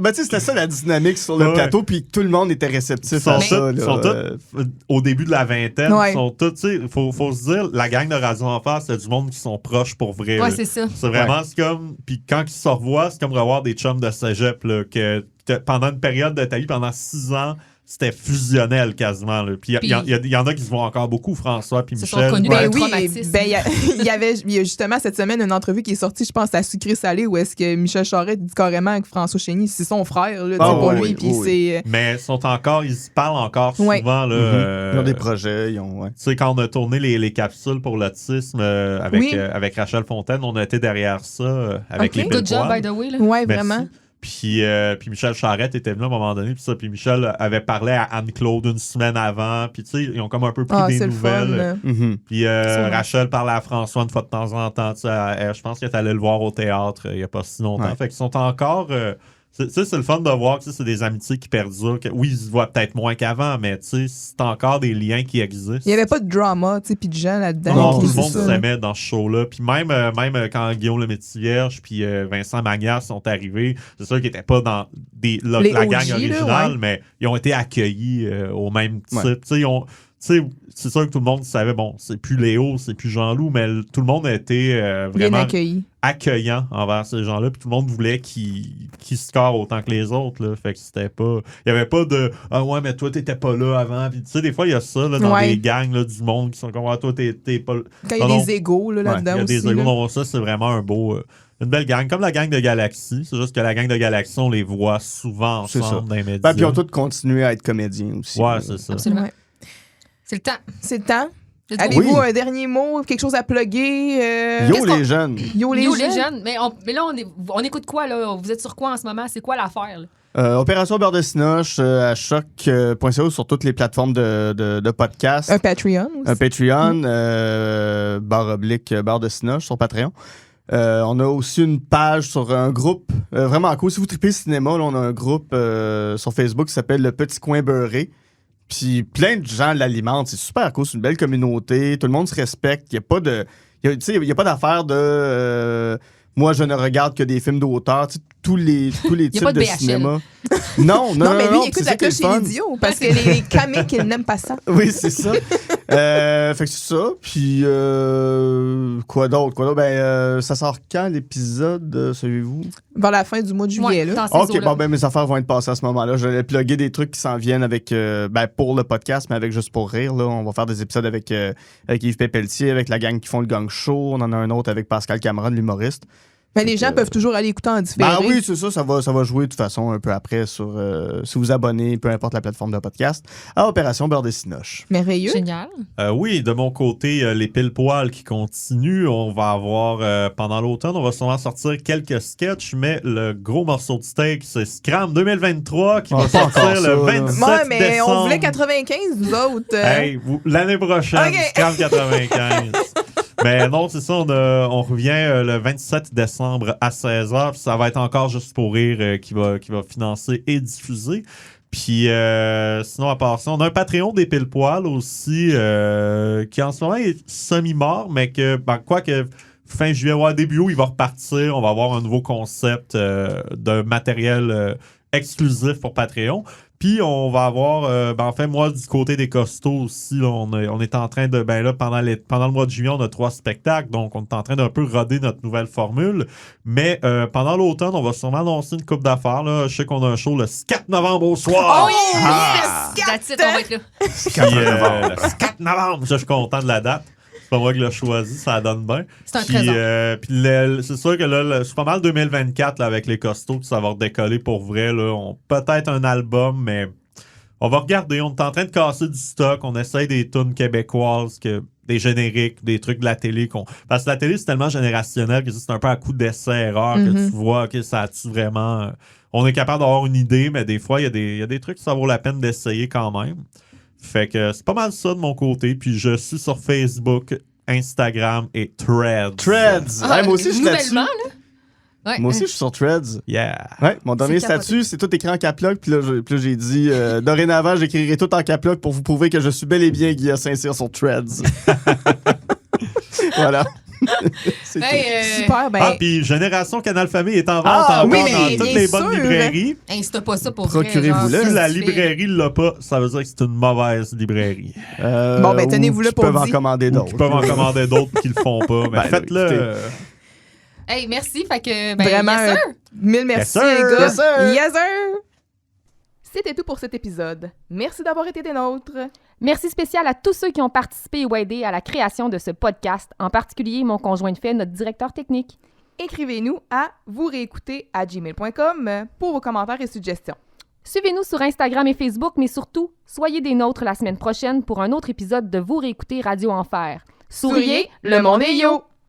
Ben, c'était ça la dynamique sur le plateau, puis tout le monde était réceptif à ça. Ils sont tous au début de la vingtaine. Ouais. Ils sont tous, tu sais, faut se dire, la gang de Radio Enfer, c'est du monde qui sont proches pour vrai. Ouais, là. c'est ça. C'est vraiment, c'est comme. Puis quand ils se revoient, c'est comme revoir des chums de cégep, là, que pendant une période de ta vie, pendant 6 ans, c'était fusionnel quasiment. Là. Puis il y en a qui se voient encore beaucoup, François puis Se sont Michel. connus. Ben Le oui, traumatisme. ben il y a justement cette semaine une entrevue qui est sortie, je pense, à Sucré Salé, où est-ce que Michel Charette dit carrément que François Chénier, c'est son frère, là, pour lui, puis c'est... Mais ils se parlent encore souvent. Ouais. Là, Ils ont des projets, ils ont... Ouais. Tu sais, quand on a tourné les capsules pour l'autisme avec Rachel Fontaine, on a été derrière ça avec les Good job, Pile-Poil. by the way. Là. Ouais, Merci. vraiment. Puis Michel Charette était venu à un moment donné, puis Michel avait parlé à Anne-Claude une semaine avant, puis tu sais, ils ont comme un peu pris des c'est nouvelles. le fun. Mhm. Puis Rachel parlait à François une fois de temps en temps, tu sais, je pense qu'elle est allée le voir au théâtre il n'y a pas si longtemps. Ouais. Fait qu'ils sont encore... c'est le fun de voir que c'est des amitiés qui perdurent. Oui, ils se voient peut-être moins qu'avant, mais tu sais, c'est encore des liens qui existent. Il n'y avait pas de drama, tu sais, puis de gens là-dedans. Non, qui tout le monde c'est ça. s'aimait dans ce show-là. Puis même quand Guillaume le Métis-Vierge puis Vincent Magnas sont arrivés, c'est sûr qu'ils n'étaient pas dans la Les gang OG, là, originale, ouais. mais ils ont été accueillis au même type. Ouais. Tu sais, c'est sûr que tout le monde savait, bon, c'est plus Léo, c'est plus Jean-Loup, mais tout le monde a été Bien vraiment accueilli. accueillant envers ces gens-là, puis tout le monde voulait qu'ils scorent autant que les autres, là. Fait que c'était pas... Il y avait pas de « Ah ouais, mais toi, t'étais pas là avant. » Puis tu sais, des fois, il y a ça, là, dans Ouais. des gangs, là, du monde qui sont comme « Ah, toi, t'es pas... » Quand il y a Non, des égos là, Ouais, là-dedans il y a aussi. des égos, là. donc ça, c'est vraiment une belle gang, comme la gang de Galaxy. C'est juste que la gang de Galaxy, on les voit souvent C'est ensemble ça. dans les médias. Ben, puis ils ont tous continué à être comédiens aussi. Ouais, là. c'est ça. Absolument. Ouais. C'est le temps. C'est le temps. Let's go. Avez-vous Oui. un dernier mot, quelque chose à plugger? Yo Qu'est-ce qu'on- les jeunes! Yo les Yo, jeunes. les jeunes. Mais là, on écoute quoi, là? Vous êtes sur quoi en ce moment? C'est quoi l'affaire, là? Opération Beurre de Cinoche à choc.ca sur toutes les plateformes de podcast. Un Patreon aussi. Un Patreon, /, Beurre de Cinoche sur Patreon. On a aussi une page sur un groupe vraiment cool. Si vous tripez cinéma, là, on a un groupe sur Facebook qui s'appelle Le Petit Coin Beurré. Puis plein de gens l'alimentent. C'est super cool. C'est une belle communauté. Tout le monde se respecte. Il n'y a pas de. Il y a pas d'affaire de. Moi, je ne regarde que des films d'auteur. Tu sais, tous les types pas de de BHL. cinéma. Non, mais lui, il c'est écoute ça la qui est cloche le fun. chez l'idiot parce que les comiques, ils n'aiment pas ça. Oui, c'est ça. Fait que c'est ça. Puis, quoi d'autre? Ben, ça sort quand l'épisode, savez-vous? Vers la fin du mois de juillet, là. dans ces Ok, eaux-là. bon, ben, mes affaires vont être passées à ce moment-là. Je vais plugger des trucs qui s'en viennent avec, pour le podcast, mais avec Juste pour rire, là. On va faire des épisodes avec Yves Pépeltier, avec la gang qui font le gang show. On en a un autre avec Pascal Cameron, l'humoriste. Mais les gens peuvent toujours aller écouter en différé. Ben oui, c'est ça, ça va jouer de toute façon un peu après sur si vous abonnez, peu importe la plateforme de podcast, à Opération Beurre de Cinoche. Merveilleux. Génial. Oui, de mon côté, les pile-poils qui continuent. On va avoir, pendant l'automne, on va sûrement sortir quelques sketchs, mais le gros morceau de steak, c'est Scram 2023 qui va pas encore sortir ça, le là. 27 Ouais, mais décembre. on voulait 95, vous autres. Hey, l'année prochaine, Ok. Scram 95. Mais non, c'est ça, on revient le 27 décembre à 16h. Puis ça va être encore Juste pour rire qui va financer et diffuser. Puis sinon, à part ça, on a un Patreon des pile-poils aussi qui en ce moment est semi-mort, mais que, quoique fin juillet, début août, il va repartir. On va avoir un nouveau concept de matériel exclusif pour Patreon. Puis on va avoir, en fait, moi, du côté des costauds aussi, là, on est en train de, pendant le mois de juillet, on a 3 spectacles, donc on est en train d'un peu roder notre nouvelle formule. Mais pendant l'automne, on va sûrement lancer une coupe d'affaires. Là. Je sais qu'on a un show le 4 novembre au soir. Oh, That's it, on va être là. Puis, le 4 novembre, ça, je suis content de la date. C'est pas moi qui l'ai choisi, ça donne bien. C'est un Puis, trésor. puis c'est sûr que là, c'est pas mal 2024 là, avec les costauds que ça va redécoller pour vrai. Là. Peut-être un album, mais On va regarder, on est en train de casser du stock, on essaye des tunes québécoises, des génériques, des trucs de la télé. Parce que la télé, c'est tellement générationnel que c'est un peu à coup d'essai-erreur que tu vois que ça a-tu vraiment... On est capable d'avoir une idée, mais des fois, il y a des trucs que ça vaut la peine d'essayer quand même. Fait que c'est pas mal ça de mon côté. Puis je suis sur Facebook, Instagram et Threads. Threads! Ah, moi aussi, je suis là-dessus. nouvellement, là. Ouais. Moi aussi, je suis sur Threads. Yeah! Ouais, mon dernier C'est capoté. statut, c'est tout écrit en caplock. Puis là, j'ai dit, dorénavant, j'écrirai tout en caplock pour vous prouver que je suis bel et bien Guillaume Saint-Cyr sur Threads. Voilà. C'est tout. Super, ben... Ah, puis Génération Canal Famille est en vente Ah, encore oui, mais dans toutes bien les bonnes sûr. librairies. Hey, si t'as pas ça pour vrai, Procurez-vous-le. genre, Si la tu fais- librairie l'a pas, ça veut dire que c'est une mauvaise librairie. Bon, ben, tenez-vous-le Ils pour peuvent en dit. commander Ou d'autres. qu'ils peuvent en commander d'autres qui le font pas. Mais Ben, faites-le. écoutez. Hey, merci. Fait que, ben, Vraiment, yes, sir. Mille merci, Yes, sir. les gars. Yes, sir. Yes, sir. C'était tout pour cet épisode. Merci d'avoir été des nôtres. Merci spécial à tous ceux qui ont participé ou aidé à la création de ce podcast, en particulier mon conjoint de fait, notre directeur technique. Écrivez-nous à vousréécouter@gmail.com pour vos commentaires et suggestions. Suivez-nous sur Instagram et Facebook, mais surtout, soyez des nôtres la semaine prochaine pour un autre épisode de Vous réécouter Radio Enfer. Souriez, le monde est yo!